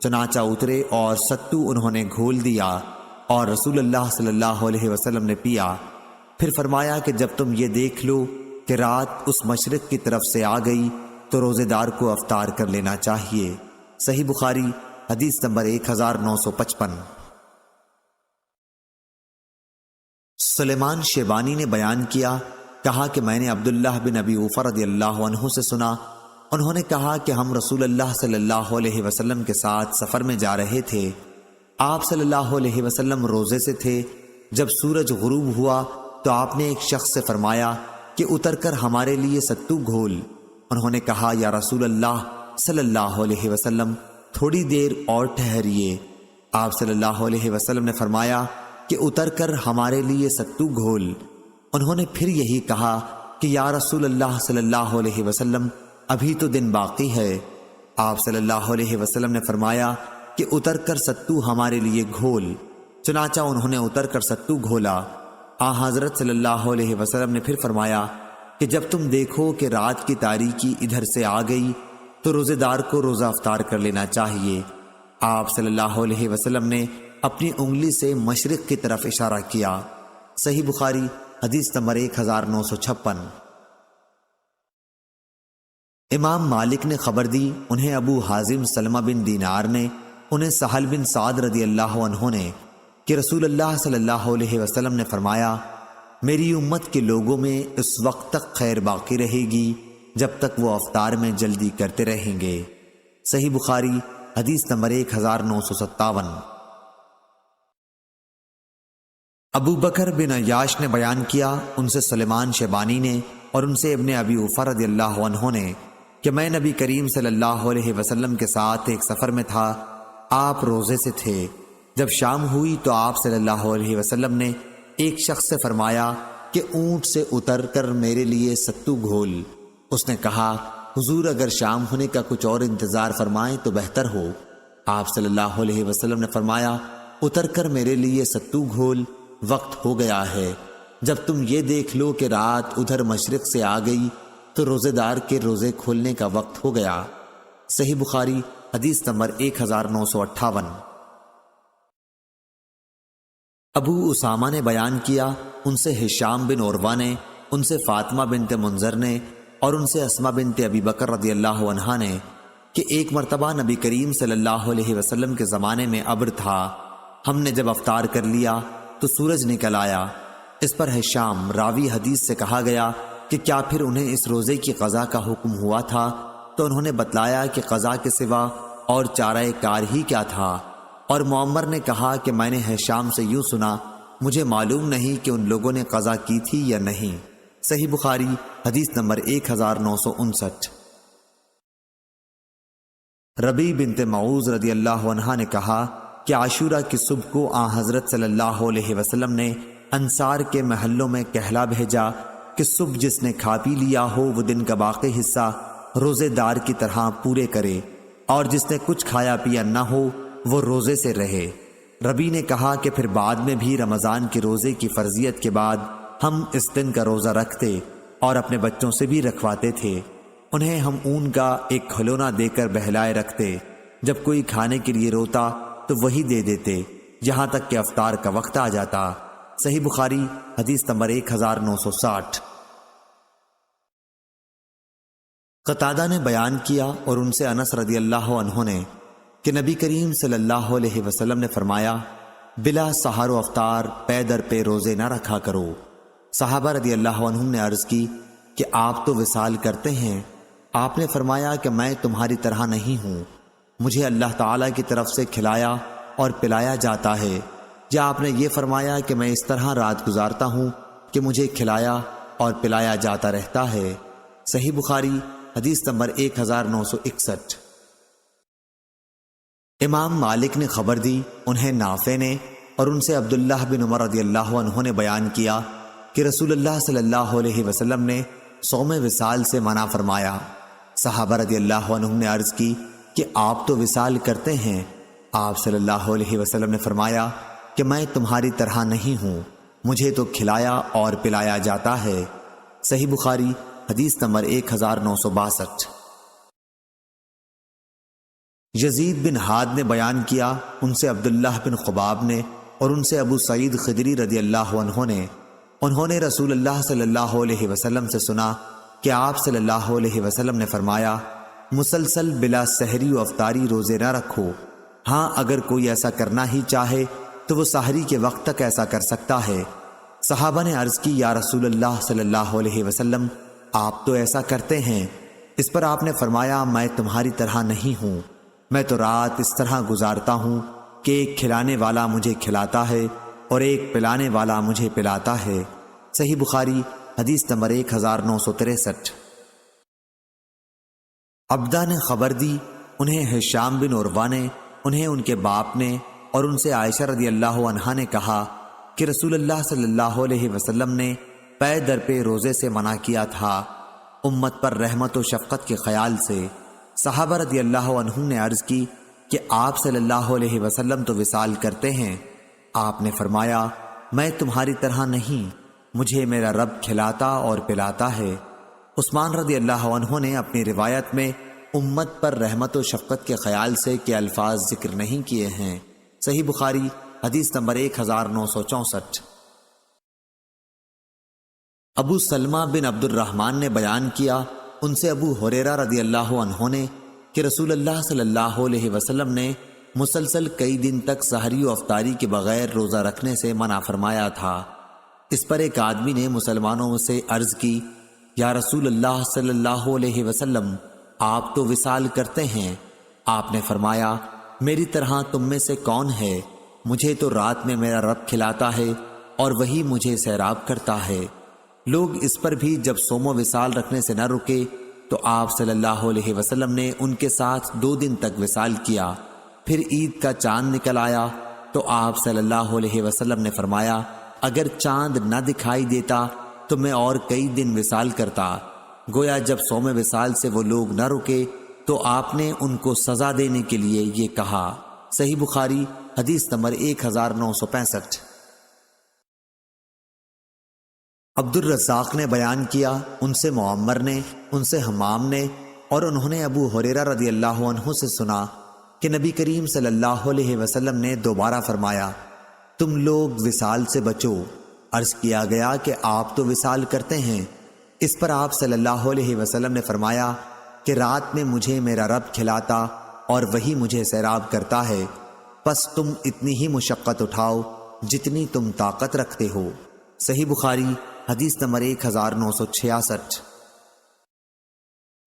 چنانچہ اترے اور ستو انہوں نے گھول دیا اور رسول اللہ صلی اللہ علیہ وسلم نے پیا۔ پھر فرمایا کہ جب تم یہ دیکھ لو کہ رات اس مشرق کی طرف سے آ گئی تو روزے دار کو افطار کر لینا چاہیے۔ صحیح بخاری حدیث نمبر 1955۔ سلیمان شیبانی نے بیان کیا، کہا کہ میں نے عبداللہ بن ابی اوفی رضی اللہ عنہ سے سنا، انہوں نے کہا کہ ہم رسول اللہ صلی اللہ علیہ وسلم کے ساتھ سفر میں جا رہے تھے، آپ صلی اللہ علیہ وسلم روزے سے تھے۔ جب سورج غروب ہوا تو آپ نے ایک شخص سے فرمایا کہ اتر کر ہمارے لیے ستو گھول۔ انہوں نے کہا، یا رسول اللہ صلی اللہ علیہ وسلم، تھوڑی دیر اور ٹھہریے۔ آپ صلی اللہ علیہ وسلم نے فرمایا کہ اتر کر ہمارے لیے ستو گھول۔ انہوں نے پھر یہی کہا کہ یا رسول اللہ صلی اللہ علیہ وسلم، ابھی تو دن باقی ہے۔ آپ صلی اللہ علیہ وسلم نے فرمایا کہ اتر کر ستو ہمارے لیے گھول۔ چنانچہ انہوں نے اتر کر ستو گھولا۔ حضرت صلی اللہ علیہ وسلم نے پھر فرمایا کہ جب تم دیکھو کہ رات کی تاریکی ادھر سے آ گئی تو روزے دار کو روزہ افطار کر لینا چاہیے۔ آپ صلی اللہ علیہ وسلم نے اپنی انگلی سے مشرق کی طرف اشارہ کیا۔ صحیح بخاری حدیث نمبر 1956۔ امام مالک نے خبر دی، انہیں ابو حازم سلمہ بن دینار نے، انہیں سہل بن سعد رضی اللہ عنہ نے، کہ رسول اللہ صلی اللہ علیہ وسلم نے فرمایا، میری امت کے لوگوں میں اس وقت تک خیر باقی رہے گی جب تک وہ افطار میں جلدی کرتے رہیں گے۔ صحیح بخاری حدیث نمبر 1957۔ ابو بکر بن عیاش نے بیان کیا، ان سے سلیمان شیبانی نے اور ان سے ابن ابی اوفی رضی اللہ عنہ نے، کہ میں نبی کریم صلی اللہ علیہ وسلم کے ساتھ ایک سفر میں تھا، آپ روزے سے تھے۔ جب شام ہوئی تو آپ صلی اللہ علیہ وسلم نے ایک شخص سے فرمایا کہ اونٹ سے اتر کر میرے لیے ستو گھول۔ اس نے کہا، حضور اگر شام ہونے کا کچھ اور انتظار فرمائیں تو بہتر ہو۔ آپ صلی اللہ علیہ وسلم نے فرمایا، اتر کر میرے لیے ستو گھول، وقت ہو گیا ہے۔ جب تم یہ دیکھ لو کہ رات ادھر مشرق سے آ گئی تو روزے دار کے روزے کھولنے کا وقت ہو گیا۔ صحیح بخاری حدیث نمبر 1958۔ ابو اسامہ نے بیان کیا، ان سے ہشام بن عروہ نے، ان سے فاطمہ بنت منذر نے اور ان سے اسماء بنت ابی بکر رضی اللہ عنہا نے، کہ ایک مرتبہ نبی کریم صلی اللہ علیہ وسلم کے زمانے میں ابر تھا، ہم نے جب افطار کر لیا تو سورج نکل آیا۔ اس پر ہشام راوی حدیث سے کہا گیا کہ کیا پھر انہیں اس روزے کی قضا کا حکم ہوا تھا؟ تو انہوں نے بتلایا کہ قضا کے سوا اور چارہ کار ہی کیا تھا۔ اور معمر نے کہا کہ میں نے ہشام سے یوں سنا، مجھے معلوم نہیں کہ ان لوگوں نے قضا کی تھی یا نہیں۔ صحیح بخاری حدیث نمبر 1959۔ ربیع بنت معوذ رضی اللہ عنہا نے کہا کہ عاشورہ کی صبح کو حضرت صلی اللہ علیہ وسلم نے انصار کے محلوں میں کہلا بھیجا کہ صبح جس نے کھا پی لیا ہو وہ دن کا باقی حصہ روزے دار کی طرح پورے کرے، اور جس نے کچھ کھایا پیا نہ ہو وہ روزے سے رہے۔ ربیع نے کہا کہ پھر بعد میں بھی رمضان کے روزے کی فرضیت کے بعد ہم اس دن کا روزہ رکھتے اور اپنے بچوں سے بھی رکھواتے تھے۔ انہیں ہم اون کا ایک کھلونا دے کر بہلائے رکھتے، جب کوئی کھانے کے لیے روتا تو وہی دے دیتے یہاں تک کہ افطار کا وقت آ جاتا۔ صحیح بخاری حدیث نمبر 1960۔ قتادہ نے بیان کیا اور ان سے انس رضی اللہ عنہ نے کہ نبی کریم صلی اللہ علیہ وسلم نے فرمایا، بلا سحر و افطار پے در پہ روزے نہ رکھا کرو۔ صحابہ رضی اللہ عنہم نے عرض کی کہ آپ تو وصال کرتے ہیں۔ آپ نے فرمایا کہ میں تمہاری طرح نہیں ہوں، مجھے اللہ تعالیٰ کی طرف سے کھلایا اور پلایا جاتا ہے، یا آپ نے یہ فرمایا کہ میں اس طرح رات گزارتا ہوں کہ مجھے کھلایا اور پلایا جاتا رہتا ہے۔ صحیح بخاری حدیث نمبر 1961۔ امام مالک نے خبر دی، انہیں نافع نے اور ان سے عبداللہ بن عمر رضی اللہ عنہ نے بیان کیا کہ رسول اللہ صلی اللہ علیہ وسلم نے صوم وصال سے منع فرمایا۔ صحابہ رضی اللہ عنہم نے عرض کی کہ آپ تو وصال کرتے ہیں۔ آپ صلی اللہ علیہ وسلم نے فرمایا کہ میں تمہاری طرح نہیں ہوں، مجھے تو کھلایا اور پلایا جاتا ہے۔ صحیح بخاری حدیث نمبر 1962۔ یزید بن ہاد نے بیان کیا، ان سے عبداللہ بن خباب نے اور ان سے ابو سعید خدری رضی اللہ عنہ نے، انہوں نے رسول اللہ صلی اللہ علیہ وسلم سے سنا کہ آپ صلی اللہ علیہ وسلم نے فرمایا، مسلسل بلا سحری و افطاری روزے نہ رکھو، ہاں اگر کوئی ایسا کرنا ہی چاہے تو وہ سحری کے وقت تک ایسا کر سکتا ہے۔ صحابہ نے عرض کی، یا رسول اللہ صلی اللہ علیہ وسلم آپ تو ایسا کرتے ہیں۔ اس پر آپ نے فرمایا، میں تمہاری طرح نہیں ہوں، میں تو رات اس طرح گزارتا ہوں کہ ایک کھلانے والا مجھے کھلاتا ہے اور ایک پلانے والا مجھے پلاتا ہے۔ صحیح بخاری حدیث نمبر 1963۔ عبدہ نے خبر دی، انہیں ہشام بن عروہ نے، انہیں ان کے باپ نے اور ان سے عائشہ رضی اللہ عنہا نے کہا کہ رسول اللہ صلی اللہ علیہ وسلم نے پے در پہ روزے سے منع کیا تھا، امت پر رحمت و شفقت کے خیال سے۔ صحابہ رضی اللہ عنہم نے عرض کی کہ آپ صلی اللہ علیہ وسلم تو وصال کرتے ہیں۔ آپ نے فرمایا، میں تمہاری طرح نہیں، مجھے میرا رب کھلاتا اور پلاتا ہے۔ عثمان رضی اللہ عنہ نے اپنی روایت میں امت پر رحمت و شفقت کے خیال سے کے الفاظ ذکر نہیں کیے ہیں۔ صحیح بخاری حدیث نمبر 1964۔ ابو سلمہ بن عبد الرحمن نے بیان کیا، ان سے ابو ہریرہ رضی اللہ عنہ نے کہ رسول اللہ صلی اللہ علیہ وسلم نے مسلسل کئی دن تک سحری و افطاری کے بغیر روزہ رکھنے سے منع فرمایا تھا۔ اس پر ایک آدمی نے مسلمانوں سے عرض کی، یا رسول اللہ صلی اللہ علیہ وسلم آپ تو وصال کرتے ہیں۔ آپ نے فرمایا، میری طرح تم میں سے کون ہے؟ مجھے تو رات میں میرا رب کھلاتا ہے اور وہی مجھے سیراب کرتا ہے۔ لوگ اس پر بھی جب صوم و وصال رکھنے سے نہ رکے تو آپ صلی اللہ علیہ وسلم نے ان کے ساتھ 2 دن تک وصال کیا۔ پھر عید کا چاند نکل آیا تو آپ صلی اللہ علیہ وسلم نے فرمایا، اگر چاند نہ دکھائی دیتا تو میں اور کئی دن وصال کرتا۔ گویا جب صوم وصال سے وہ لوگ نہ رکے تو آپ نے ان کو سزا دینے کے لیے یہ کہا۔ صحیح بخاری حدیث نمبر 1965۔ عبد الرزاق نے بیان کیا، ان سے معمر نے، ان سے حمام نے اور انہوں نے ابو ہریرہ رضی اللہ عنہ سے سنا کہ نبی کریم صلی اللہ علیہ وسلم نے دوبارہ فرمایا، تم لوگ وصال سے بچو۔ عرض کیا گیا کہ آپ تو وصال کرتے ہیں۔ اس پر آپ صلی اللہ علیہ وسلم نے فرمایا کہ رات میں مجھے میرا رب کھلاتا اور وہی مجھے سیراب کرتا ہے۔ پس تم اتنی ہی مشقت اٹھاؤ جتنی تم طاقت رکھتے ہو۔ صحیح بخاری حدیث نمبر 1966۔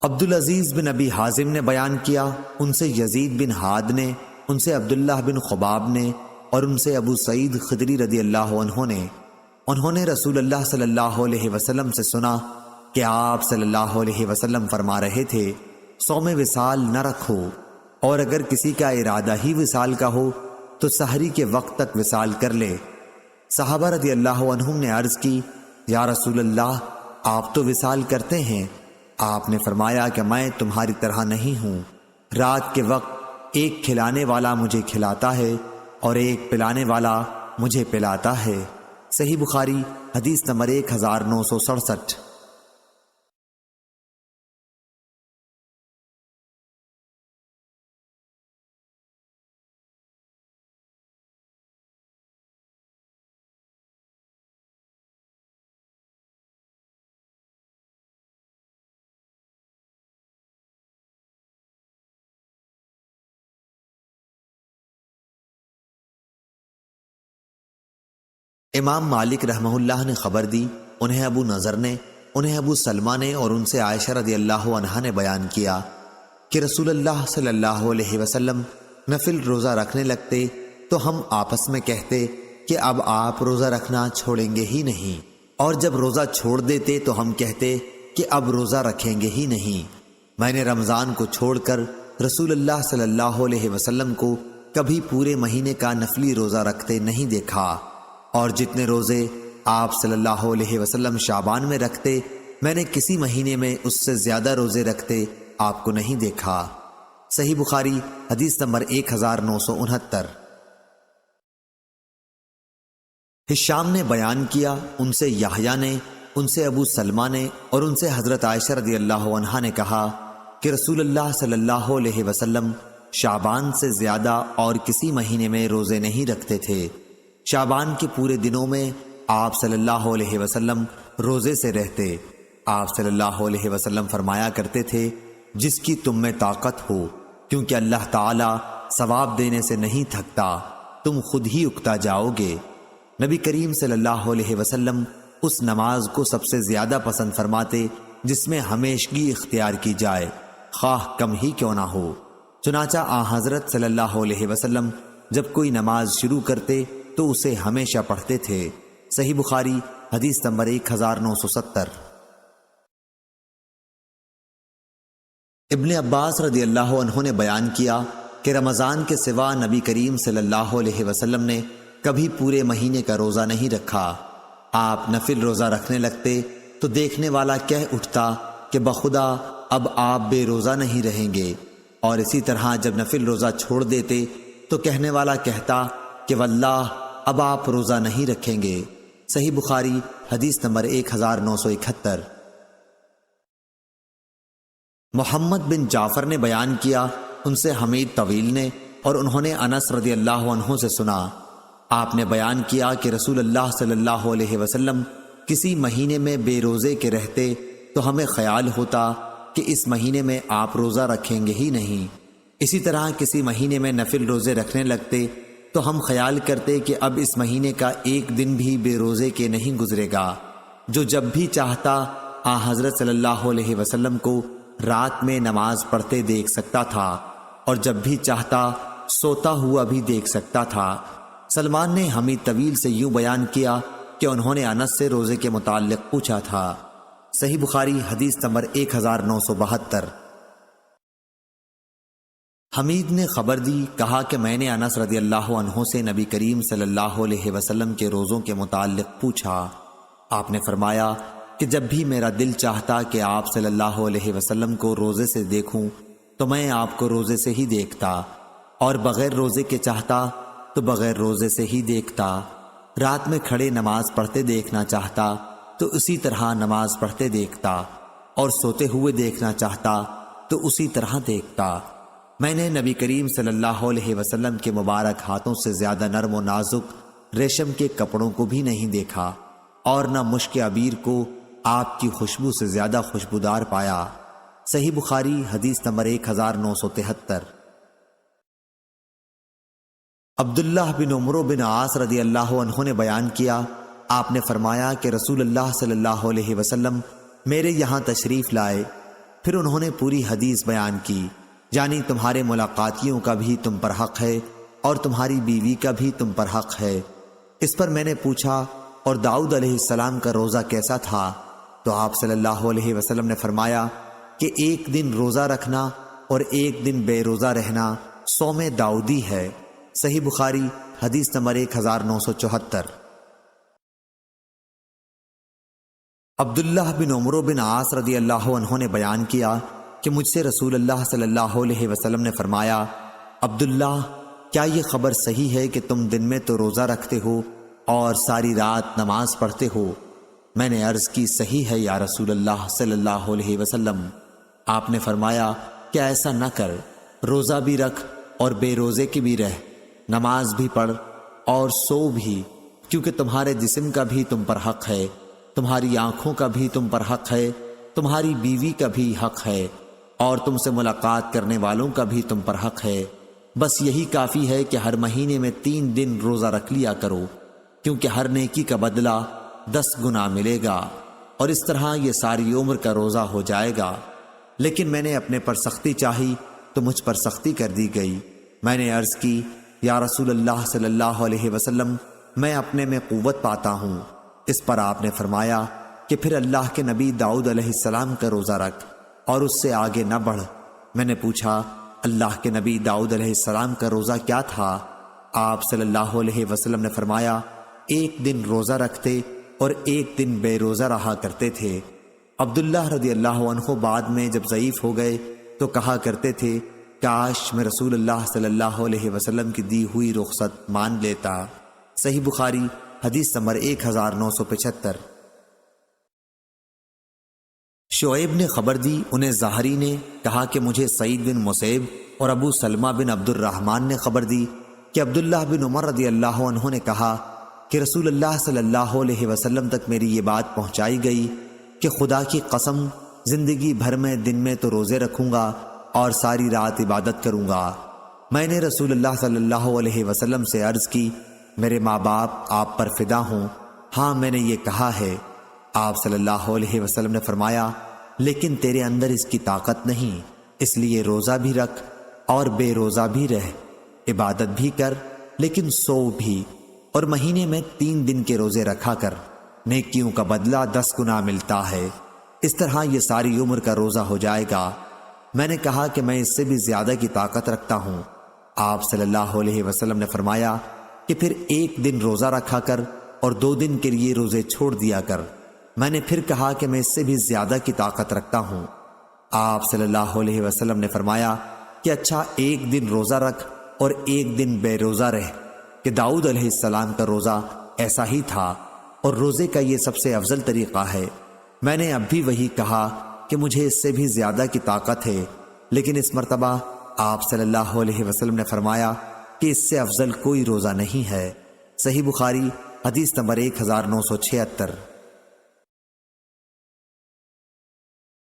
عبدالعزیز بن ابی حازم نے بیان کیا، ان سے یزید بن ہاد نے، ان سے عبداللہ بن خباب نے، اور ان سے ابو سعید خدری رضی اللہ عنہ نے، انہوں نے رسول اللہ صلی اللہ علیہ وسلم سے سنا کہ آپ صلی اللہ علیہ وسلم فرما رہے تھے، صوم وصال نہ رکھو، اور اگر کسی کا ارادہ ہی وصال کا ہو تو سحری کے وقت تک وصال کر لے۔ صحابہ رضی اللہ عنہم نے عرض کی، یا رسول اللہ، آپ تو وصال کرتے ہیں۔ آپ نے فرمایا کہ میں تمہاری طرح نہیں ہوں، رات کے وقت ایک کھلانے والا مجھے کھلاتا ہے اور ایک پلانے والا مجھے پلاتا ہے۔ صحیح بخاری حدیث نمبر 1967۔ امام مالک رحمہ اللہ نے خبر دی، انہیں ابو نضر نے، انہیں ابو سلمہ نے، اور ان سے عائشہ رضی اللہ عنہا نے بیان کیا کہ رسول اللہ صلی اللہ علیہ وسلم نفل روزہ رکھنے لگتے تو ہم آپس میں کہتے کہ اب آپ روزہ رکھنا چھوڑیں گے ہی نہیں، اور جب روزہ چھوڑ دیتے تو ہم کہتے کہ اب روزہ رکھیں گے ہی نہیں۔ میں نے رمضان کو چھوڑ کر رسول اللہ صلی اللہ علیہ وسلم کو کبھی پورے مہینے کا نفلی روزہ رکھتے نہیں دیکھا، اور جتنے روزے آپ صلی اللہ علیہ وسلم شعبان میں رکھتے، میں نے کسی مہینے میں اس سے زیادہ روزے رکھتے آپ کو نہیں دیکھا۔ صحیح بخاری حدیث نمبر 1969۔ ہشام نے بیان کیا، ان سے یحییٰ نے، ان سے ابو سلمہ نے، اور ان سے حضرت عائشہ رضی اللہ عنہا نے کہا کہ رسول اللہ صلی اللہ علیہ وسلم شعبان سے زیادہ اور کسی مہینے میں روزے نہیں رکھتے تھے۔ شعبان کے پورے دنوں میں آپ صلی اللہ علیہ وسلم روزے سے رہتے۔ آپ صلی اللہ علیہ وسلم فرمایا کرتے تھے، جس کی تم میں طاقت ہو، کیونکہ اللہ تعالی ثواب دینے سے نہیں تھکتا، تم خود ہی اکتا جاؤ گے۔ نبی کریم صلی اللہ علیہ وسلم اس نماز کو سب سے زیادہ پسند فرماتے جس میں ہمیشگی اختیار کی جائے، خواہ کم ہی کیوں نہ ہو۔ چنانچہ آن حضرت صلی اللہ علیہ وسلم جب کوئی نماز شروع کرتے تو اسے ہمیشہ پڑھتے تھے۔ صحیح بخاری حدیث نمبر 1970۔ ابن عباس رضی اللہ عنہ نے بیان کیا کہ رمضان کے سوا نبی کریم صلی اللہ علیہ وسلم نے کبھی پورے مہینے کا روزہ نہیں رکھا۔ آپ نفل روزہ رکھنے لگتے تو دیکھنے والا کہہ اٹھتا کہ بخدا اب آپ بے روزہ نہیں رہیں گے، اور اسی طرح جب نفل روزہ چھوڑ دیتے تو کہنے والا کہتا کہ واللہ اب آپ روزہ نہیں رکھیں گے۔ صحیح بخاری حدیث نمبر 1971۔ محمد بن جعفر نے بیان کیا، ان سے حمید طویل نے، اور انہوں نے انس رضی اللہ عنہ سے سنا، آپ نے بیان کیا کہ رسول اللہ صلی اللہ علیہ وسلم کسی مہینے میں بے روزے کے رہتے تو ہمیں خیال ہوتا کہ اس مہینے میں آپ روزہ رکھیں گے ہی نہیں۔ اسی طرح کسی مہینے میں نفل روزے رکھنے لگتے تو ہم خیال کرتے کہ اب اس مہینے کا ایک دن بھی بے روزے کے نہیں گزرے گا۔ جو جب بھی چاہتا آن حضرت صلی اللہ علیہ وسلم کو رات میں نماز پڑھتے دیکھ سکتا تھا، اور جب بھی چاہتا سوتا ہوا بھی دیکھ سکتا تھا۔ سلمان نے حمید طویل سے یوں بیان کیا کہ انہوں نے انس سے روزے کے متعلق پوچھا تھا۔ صحیح بخاری حدیث نمبر 1972۔ حمید نے خبر دی، کہا کہ میں نے انس رضی اللہ عنہ سے نبی کریم صلی اللہ علیہ وسلم کے روزوں کے متعلق پوچھا۔ آپ نے فرمایا کہ جب بھی میرا دل چاہتا کہ آپ صلی اللہ علیہ وسلم کو روزے سے دیکھوں تو میں آپ کو روزے سے ہی دیکھتا، اور بغیر روزے کے چاہتا تو بغیر روزے سے ہی دیکھتا۔ رات میں کھڑے نماز پڑھتے دیکھنا چاہتا تو اسی طرح نماز پڑھتے دیکھتا، اور سوتے ہوئے دیکھنا چاہتا تو اسی طرح دیکھتا۔ میں نے نبی کریم صلی اللہ علیہ وسلم کے مبارک ہاتھوں سے زیادہ نرم و نازک ریشم کے کپڑوں کو بھی نہیں دیکھا، اور نہ مشک عبیر کو آپ کی خوشبو سے زیادہ خوشبودار پایا۔ صحیح بخاری حدیث نمبر 1973۔ عبداللہ بن عمرو بن عاص رضی اللہ عنہ نے بیان کیا، آپ نے فرمایا کہ رسول اللہ صلی اللہ علیہ وسلم میرے یہاں تشریف لائے، پھر انہوں نے پوری حدیث بیان کی، یعنی تمہارے ملاقاتیوں کا بھی تم پر حق ہے اور تمہاری بیوی کا بھی تم پر حق ہے۔ اس پر میں نے پوچھا، اور داؤد علیہ السلام کا روزہ کیسا تھا؟ تو آپ صلی اللہ علیہ وسلم نے فرمایا کہ ایک دن روزہ رکھنا اور ایک دن بے روزہ رہنا صوم داؤدی ہے۔ صحیح بخاری حدیث نمبر 1974۔ عبداللہ بن عمرو بن عاص رضی اللہ عنہ نے بیان کیا کہ مجھ سے رسول اللہ صلی اللہ علیہ وسلم نے فرمایا، عبداللہ، کیا یہ خبر صحیح ہے کہ تم دن میں تو روزہ رکھتے ہو اور ساری رات نماز پڑھتے ہو؟ میں نے عرض کی، صحیح ہے یا رسول اللہ صلی اللہ علیہ وسلم۔ آپ نے فرمایا کہ ایسا نہ کر، روزہ بھی رکھ اور بے روزے کی بھی رہ، نماز بھی پڑھ اور سو بھی، کیونکہ تمہارے جسم کا بھی تم پر حق ہے، تمہاری آنکھوں کا بھی تم پر حق ہے، تمہاری بیوی کا بھی حق ہے، اور تم سے ملاقات کرنے والوں کا بھی تم پر حق ہے۔ بس یہی کافی ہے کہ ہر مہینے میں 3 دن روزہ رکھ لیا کرو، کیونکہ ہر نیکی کا بدلہ 10 گنا ملے گا، اور اس طرح یہ ساری عمر کا روزہ ہو جائے گا۔ لیکن میں نے اپنے پر سختی چاہی تو مجھ پر سختی کر دی گئی۔ میں نے عرض کی، یا رسول اللہ صلی اللہ علیہ وسلم، میں اپنے میں قوت پاتا ہوں۔ اس پر آپ نے فرمایا کہ پھر اللہ کے نبی داؤد علیہ السلام کا روزہ رکھ اور اس سے آگے نہ بڑھ۔ میں نے پوچھا، اللہ کے نبی داؤد علیہ السلام کا روزہ کیا تھا؟ آپ صلی اللہ علیہ وسلم نے فرمایا، ایک دن روزہ رکھتے اور ایک دن بے روزہ رہا کرتے تھے۔ عبداللہ رضی اللہ عنہ بعد میں جب ضعیف ہو گئے تو کہا کرتے تھے، کاش میں رسول اللہ صلی اللہ علیہ وسلم کی دی ہوئی رخصت مان لیتا۔ صحیح بخاری حدیث نمبر 1975۔ شعیب نے خبر دی، انہیں زہری نے کہا کہ مجھے سعید بن مسیب اور ابو سلمہ بن عبد الرحمن نے خبر دی کہ عبداللہ بن عمر رضی اللہ عنہ نے کہا کہ رسول اللہ صلی اللہ علیہ وسلم تک میری یہ بات پہنچائی گئی کہ خدا کی قسم، زندگی بھر میں دن میں تو روزے رکھوں گا اور ساری رات عبادت کروں گا۔ میں نے رسول اللہ صلی اللہ علیہ وسلم سے عرض کی، میرے ماں باپ آپ پر فدا ہوں، ہاں میں نے یہ کہا ہے۔ آپ صلی اللہ علیہ وسلم نے فرمایا، لیکن تیرے اندر اس کی طاقت نہیں، اس لیے روزہ بھی رکھ اور بے روزہ بھی رہ، عبادت بھی کر لیکن سو بھی، اور مہینے میں 3 دن کے روزے رکھا کر، نیکیوں کا بدلہ 10 گنا ملتا ہے۔ اس طرح یہ ساری عمر کا روزہ ہو جائے گا۔ میں نے کہا کہ میں اس سے بھی زیادہ کی طاقت رکھتا ہوں۔ آپ صلی اللہ علیہ وسلم نے فرمایا کہ پھر 1 دن روزہ رکھا کر اور 2 دن کے لیے روزے چھوڑ دیا کر۔ میں نے پھر کہا کہ میں اس سے بھی زیادہ کی طاقت رکھتا ہوں۔ آپ صلی اللہ علیہ وسلم نے فرمایا کہ اچھا 1 دن روزہ رکھ اور 1 دن بے روزہ رہ، کہ داؤد علیہ السلام کا روزہ ایسا ہی تھا، اور روزے کا یہ سب سے افضل طریقہ ہے۔ میں نے اب بھی وہی کہا کہ مجھے اس سے بھی زیادہ کی طاقت ہے، لیکن اس مرتبہ آپ صلی اللہ علیہ وسلم نے فرمایا کہ اس سے افضل کوئی روزہ نہیں ہے۔ صحیح بخاری حدیث نمبر 1976۔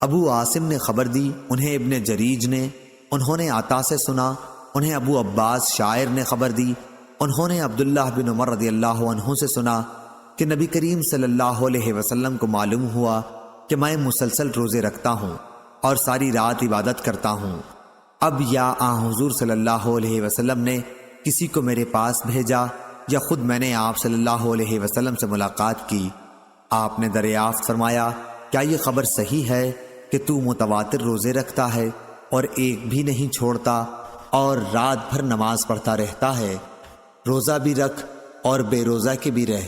ابو عاصم نے خبر دی، انہیں ابن جریج نے، انہوں نے عطا سے سنا، انہیں ابو عباس شاعر نے خبر دی، انہوں نے عبداللہ بن عمر رضی اللہ عنہ سے سنا کہ نبی کریم صلی اللہ علیہ وسلم کو معلوم ہوا کہ میں مسلسل روزے رکھتا ہوں اور ساری رات عبادت کرتا ہوں۔ اب یا حضور صلی اللہ علیہ وسلم نے کسی کو میرے پاس بھیجا یا خود میں نے آپ صلی اللہ علیہ وسلم سے ملاقات کی۔ آپ نے دریافت فرمایا، کیا یہ خبر صحیح ہے کہ تو متواتر روزے رکھتا ہے اور ایک بھی نہیں چھوڑتا اور رات بھر نماز پڑھتا رہتا ہے؟ روزہ بھی رکھ اور بے روزہ کے بھی رہ،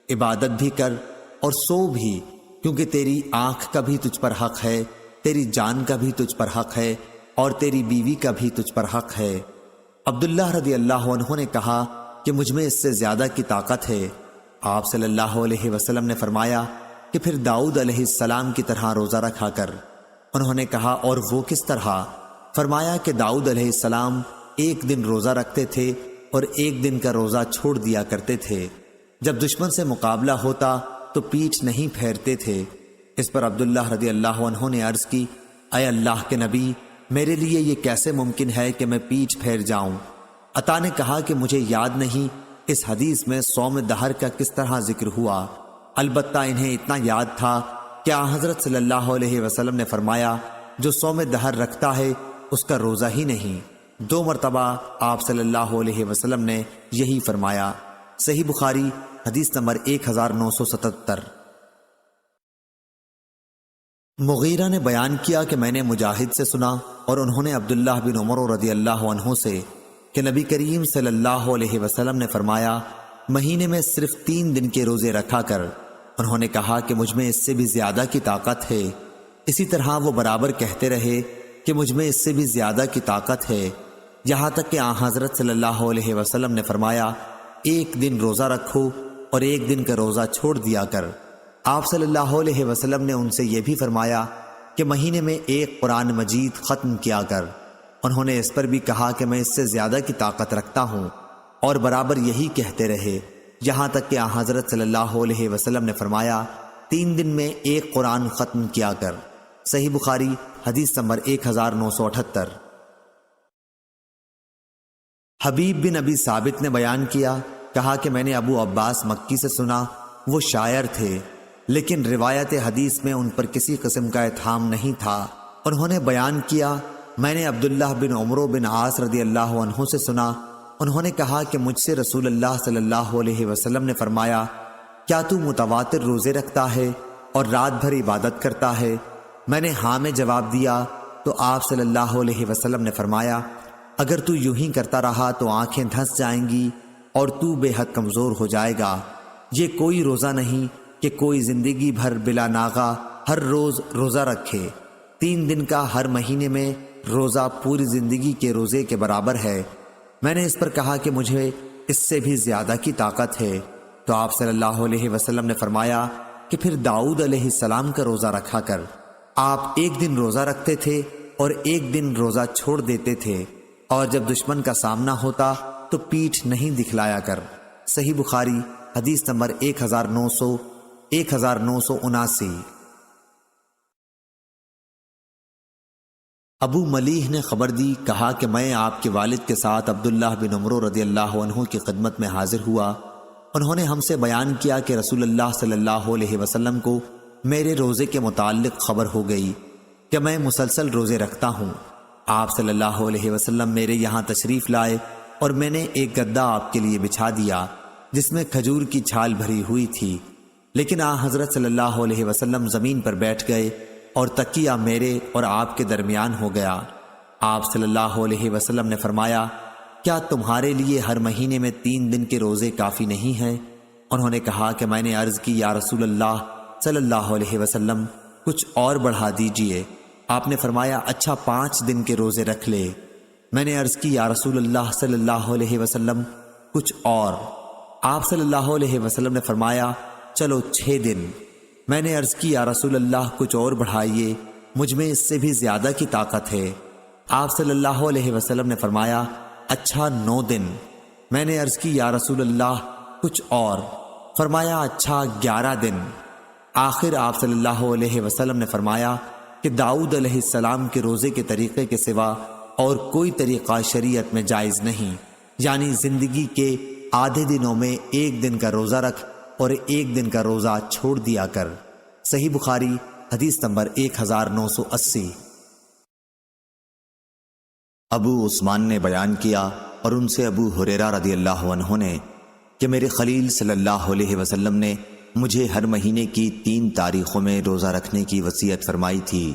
عبادت بھی کر اور سو بھی، کیونکہ تیری آنکھ کا بھی تجھ پر حق ہے، تیری جان کا بھی تجھ پر حق ہے، اور تیری بیوی کا بھی تجھ پر حق ہے۔ عبداللہ رضی اللہ عنہ نے کہا کہ مجھ میں اس سے زیادہ کی طاقت ہے۔ آپ صلی اللہ علیہ وسلم نے فرمایا کہ پھر داؤد علیہ السلام کی طرح روزہ رکھا کر۔ انہوں نے کہا، اور وہ کس طرح؟ فرمایا کہ داؤد علیہ السلام 1 دن روزہ رکھتے تھے اور 1 دن کا روزہ چھوڑ دیا کرتے تھے۔ جب دشمن سے مقابلہ ہوتا تو پیٹھ نہیں پھیرتے تھے۔ اس پر عبداللہ رضی اللہ عنہ نے عرض کی، اے اللہ کے نبی، میرے لیے یہ کیسے ممکن ہے کہ میں پیٹھ پھیر جاؤں؟ عطا نے کہا کہ مجھے یاد نہیں اس حدیث میں صوم دہر کا کس طرح ذکر ہوا، البتہ انہیں اتنا یاد تھا کہ حضرت صلی اللہ علیہ وسلم نے فرمایا جو صوم دہر رکھتا ہے اس کا روزہ ہی نہیں۔ 2 مرتبہ آپ صلی اللہ علیہ وسلم نے یہی فرمایا۔ صحیح بخاری حدیث نمبر 1977۔ مغیرہ نے بیان کیا کہ میں نے مجاہد سے سنا اور انہوں نے عبداللہ بن عمر رضی اللہ عنہ سے کہ نبی کریم صلی اللہ علیہ وسلم نے فرمایا مہینے میں صرف 3 دن کے روزے رکھا کر۔ انہوں نے کہا کہ مجھ میں اس سے بھی زیادہ کی طاقت ہے۔ اسی طرح وہ برابر کہتے رہے کہ مجھ میں اس سے بھی زیادہ کی طاقت ہے، یہاں تک کہ حضرت صلی اللہ علیہ وسلم نے فرمایا 1 دن روزہ رکھو اور 1 دن کا روزہ چھوڑ دیا کر۔ آپ صلی اللہ علیہ وسلم نے ان سے یہ بھی فرمایا کہ مہینے میں 1 قرآن مجید ختم کیا کر۔ انہوں نے اس پر بھی کہا کہ میں اس سے زیادہ کی طاقت رکھتا ہوں، اور برابر یہی کہتے رہے، یہاں تک کہ حضرت صلی اللہ علیہ وسلم نے فرمایا 3 دن میں 1 قرآن ختم کیا کر۔ صحیح بخاری حدیث نمبر 1978۔ حبیب بن ابی ثابت نے بیان کیا، کہا کہ میں نے ابو عباس مکی سے سنا، وہ شاعر تھے لیکن روایت حدیث میں ان پر کسی قسم کا اتہام نہیں تھا۔ انہوں نے بیان کیا میں نے عبداللہ بن عمرو بن عاص رضی اللہ عنہ سے سنا، انہوں نے کہا کہ مجھ سے رسول اللہ صلی اللہ علیہ وسلم نے فرمایا کیا تو متواتر روزے رکھتا ہے اور رات بھر عبادت کرتا ہے؟ میں نے ہاں میں جواب دیا تو آپ صلی اللہ علیہ وسلم نے فرمایا اگر تو یوں ہی کرتا رہا تو آنکھیں دھنس جائیں گی اور تو بے حد کمزور ہو جائے گا۔ یہ کوئی روزہ نہیں کہ کوئی زندگی بھر بلا ناغہ ہر روز روزہ رکھے۔ 3 دن کا ہر مہینے میں روزہ پوری زندگی کے روزے کے برابر ہے۔ میں نے اس پر کہا کہ مجھے اس سے بھی زیادہ کی طاقت ہے، تو آپ صلی اللہ علیہ وسلم نے فرمایا کہ پھر داؤد علیہ السلام کا روزہ رکھا کر۔ آپ 1 دن روزہ رکھتے تھے اور 1 دن روزہ چھوڑ دیتے تھے، اور جب دشمن کا سامنا ہوتا تو پیٹھ نہیں دکھلایا کر۔ صحیح بخاری حدیث نمبر 1979۔ ابو ملیح نے خبر دی، کہا کہ میں آپ کے والد کے ساتھ عبداللہ بن عمرو رضی اللہ عنہ کی خدمت میں حاضر ہوا۔ انہوں نے ہم سے بیان کیا کہ رسول اللہ صلی اللہ علیہ وسلم کو میرے روزے کے متعلق خبر ہو گئی کہ میں مسلسل روزے رکھتا ہوں۔ آپ صلی اللہ علیہ وسلم میرے یہاں تشریف لائے اور میں نے ایک گدا آپ کے لیے بچھا دیا جس میں کھجور کی چھال بھری ہوئی تھی، لیکن حضرت صلی اللہ علیہ وسلم زمین پر بیٹھ گئے اور تکیہ میرے اور آپ کے درمیان ہو گیا۔ آپ صلی اللہ علیہ وسلم نے فرمایا کیا تمہارے لیے ہر مہینے میں 3 دن کے روزے کافی نہیں ہیں؟ انہوں نے کہا کہ میں نے عرض کی یا رسول اللہ صلی اللہ علیہ وسلم کچھ اور بڑھا دیجئے۔ آپ نے فرمایا اچھا 5 دن کے روزے رکھ لے۔ میں نے عرض کی یا رسول اللہ صلی اللہ علیہ وسلم کچھ اور۔ آپ صلی اللہ علیہ وسلم نے فرمایا چلو 6 دن۔ میں نے عرض کی یا رسول اللہ کچھ اور بڑھائیے، مجھ میں اس سے بھی زیادہ کی طاقت ہے۔ آپ صلی اللہ علیہ وسلم نے فرمایا اچھا 9 دن۔ میں نے عرض کی یا رسول اللہ کچھ اور، فرمایا اچھا 11 دن۔ آخر آپ صلی اللہ علیہ وسلم نے فرمایا کہ داؤد علیہ السلام کے روزے کے طریقے کے سوا اور کوئی طریقہ شریعت میں جائز نہیں، یعنی زندگی کے آدھے دنوں میں 1 دن کا روزہ رکھ اور 1 دن کا روزہ چھوڑ دیا کر۔ صحیح بخاری حدیث نمبر 1980۔ ابو عثمان نے بیان کیا اور ان سے ابو ہریرہ رضی اللہ عنہ نے کہ میرے خلیل صلی اللہ علیہ وسلم نے مجھے ہر مہینے کی 3 تاریخوں میں روزہ رکھنے کی وصیت فرمائی تھی،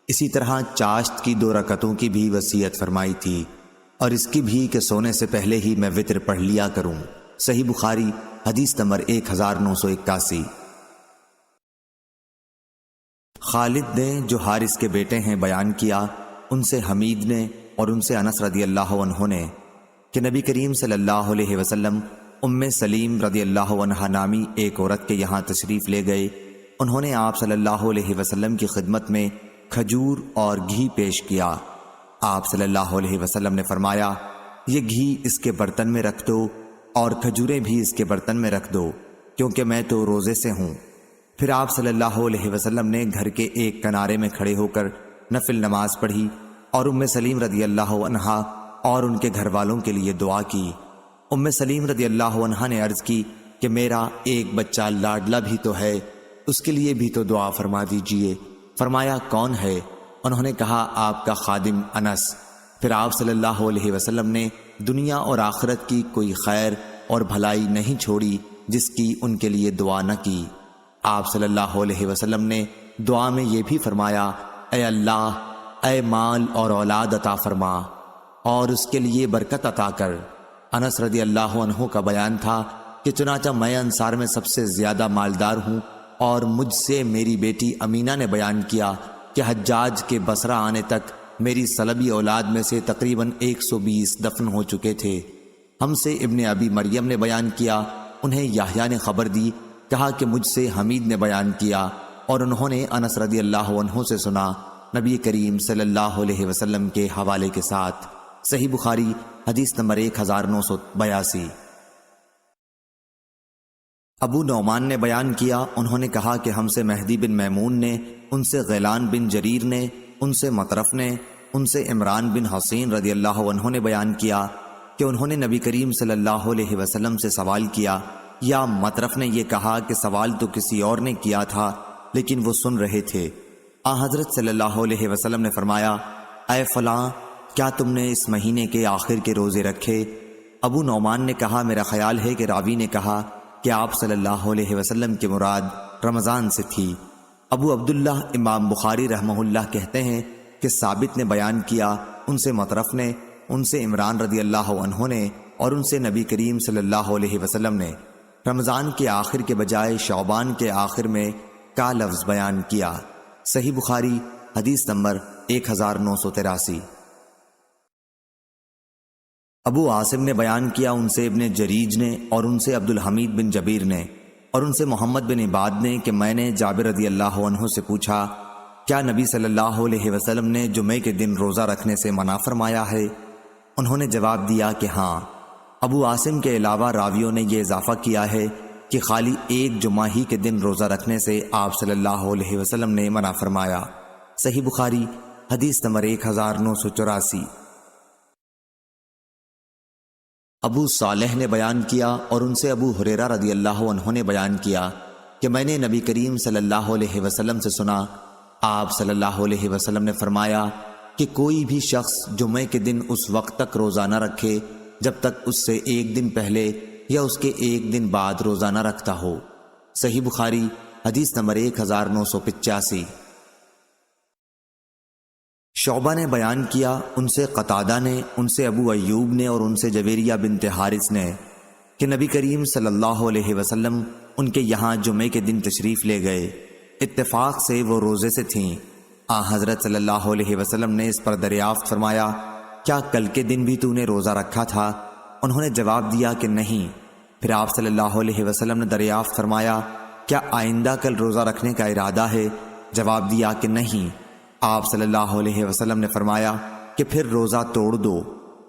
اسی طرح چاشت کی 2 رکعتوں کی بھی وصیت فرمائی تھی، اور اس کی بھی کہ سونے سے پہلے ہی میں وتر پڑھ لیا کروں۔ صحیح بخاری حدیث نمبر 1981۔ خالد نے جو حارث کے بیٹے ہیں بیان کیا، ان سے حمید نے اور ان سے انس رضی اللہ عنہ نے کہ نبی کریم صلی اللہ علیہ وسلم ام سلیم رضی اللہ عنہ نامی ایک عورت کے یہاں تشریف لے گئے۔ انہوں نے آپ صلی اللہ علیہ وسلم کی خدمت میں کھجور اور گھی پیش کیا۔ آپ صلی اللہ علیہ وسلم نے فرمایا یہ گھی اس کے برتن میں رکھ دو اور کھجوریں بھی اس کے برتن میں رکھ دو، کیونکہ میں تو روزے سے ہوں۔ پھر آپ صلی اللہ علیہ وسلم نے گھر کے ایک کنارے میں کھڑے ہو کر نفل نماز پڑھی، اور ام سلیم رضی اللہ عنہا اور ان کے گھر والوں کے لیے دعا کی۔ ام سلیم رضی اللہ عنہا نے عرض کی کہ میرا ایک بچہ لاڈلا بھی تو ہے، اس کے لیے بھی تو دعا فرما دیجئے۔ فرمایا کون ہے؟ انہوں نے کہا آپ کا خادم انس۔ پھر آپ صلی اللہ علیہ وسلم نے دنیا اور آخرت کی کوئی خیر اور بھلائی نہیں چھوڑی جس کی ان کے لیے دعا نہ کی۔ آپ صلی اللہ علیہ وسلم نے دعا میں یہ بھی فرمایا، اے اللہ، اے مال اور اولاد عطا فرما اور اس کے لیے برکت عطا کر۔ انس رضی اللہ عنہ کا بیان تھا کہ چنانچہ میں انصار میں سب سے زیادہ مالدار ہوں، اور مجھ سے میری بیٹی امینہ نے بیان کیا کہ حجاج کے بصرہ آنے تک میری سلبی اولاد میں سے تقریباً 120 دفن ہو چکے تھے۔ ہم سے ابن ابی مریم نے بیان کیا، انہیں یحییٰ نے خبر دی، کہا کہ مجھ سے حمید نے بیان کیا، اور انہوں نے انس رضی اللہ عنہ سے سنا، نبی کریم صلی اللہ علیہ وسلم کے حوالے کے ساتھ۔ صحیح بخاری حدیث نمبر 1982۔ ابو نعمان نے بیان کیا، انہوں نے کہا کہ ہم سے مہدی بن میمون نے، ان سے غیلان بن جریر نے، ان سے مطرف نے، ان سے عمران بن حسین رضی اللہ عنہ نے بیان کیا کہ انہوں نے نبی کریم صلی اللہ علیہ وسلم سے سوال کیا، یا مطرف نے یہ کہا کہ سوال تو کسی اور نے کیا تھا لیکن وہ سن رہے تھے۔ حضرت صلی اللہ علیہ وسلم نے فرمایا، اے فلاں، کیا تم نے اس مہینے کے آخر کے روزے رکھے؟ ابو نعمان نے کہا، میرا خیال ہے کہ راوی نے کہا کہ آپ صلی اللہ علیہ وسلم کی مراد رمضان سے تھی۔ ابو عبداللہ امام بخاری رحمہ اللہ کہتے ہیں کہ ثابت نے بیان کیا، ان سے مطرف نے، ان سے عمران رضی اللہ عنہ نے، اور ان سے نبی کریم صلی اللہ علیہ وسلم نے رمضان کے آخر کے بجائے شعبان کے آخر میں کا لفظ بیان کیا۔ صحیح بخاری حدیث نمبر 1983۔ ابو عاصم نے بیان کیا، ان سے ابن جریج نے، اور ان سے عبد الحمید بن جبیر نے، اور ان سے محمد بن عباد نے کہ میں نے جابر رضی اللہ عنہ سے پوچھا، کیا نبی صلی اللہ علیہ وسلم نے جمعے کے دن روزہ رکھنے سے منع فرمایا ہے؟ انہوں نے جواب دیا کہ ہاں۔ ابو عاصم کے علاوہ راویوں نے یہ اضافہ کیا ہے کہ خالی ایک جمعہ ہی کے دن روزہ رکھنے سے آپ صلی اللہ علیہ وسلم نے منع فرمایا۔ صحیح بخاری حدیث نمبر 1984۔ ابو صالح نے بیان کیا، اور ان سے ابو ہریرہ رضی اللہ عنہ نے بیان کیا کہ میں نے نبی کریم صلی اللہ علیہ وسلم سے سنا، آپ صلی اللہ علیہ وسلم نے فرمایا کہ کوئی بھی شخص جمعے کے دن اس وقت تک روزہ نہ رکھے جب تک اس سے ایک دن پہلے یا اس کے ایک دن بعد روزہ نہ رکھتا ہو۔ صحیح بخاری حدیث نمبر 1985۔ شعبہ نے بیان کیا، ان سے قتادہ نے، ان سے ابو ایوب نے، اور ان سے جویریہ بنت حارث نے کہ نبی کریم صلی اللہ علیہ وسلم ان کے یہاں جمعے کے دن تشریف لے گئے، اتفاق سے وہ روزے سے تھیں۔ حضرت صلی اللہ علیہ وسلم نے اس پر دریافت فرمایا، کیا کل کے دن بھی تو نے روزہ رکھا تھا؟ انہوں نے جواب دیا کہ نہیں۔ پھر آپ صلی اللہ علیہ وسلم نے دریافت فرمایا، کیا آئندہ کل روزہ رکھنے کا ارادہ ہے؟ جواب دیا کہ نہیں۔ آپ صلی اللہ علیہ وسلم نے فرمایا کہ پھر روزہ توڑ دو۔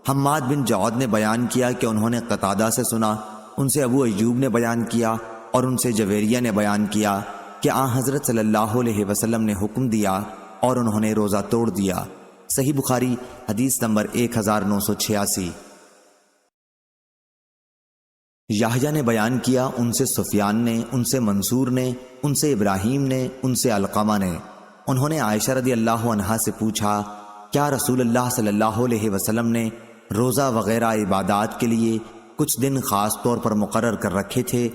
حماد بن جعد نے بیان کیا کہ انہوں نے قتادہ سے سنا، ان سے ابو ایوب نے بیان کیا، اور ان سے جویریہ نے بیان کیا کہ حضرت صلی اللہ علیہ وسلم نے حکم دیا اور انہوں نے روزہ توڑ دیا۔ صحیح بخاری حدیث نمبر 1986۔ یحییٰ نے بیان کیا، ان سے سفیان نے، ان سے منصور نے، ان سے ابراہیم نے، ان سے علقمہ نے، انہوں نے عائشہ رضی اللہ عنہا سے پوچھا، کیا رسول اللہ صلی اللہ علیہ وسلم نے روزہ وغیرہ عبادات کے لیے کچھ دن خاص طور پر مقرر کر رکھے تھے؟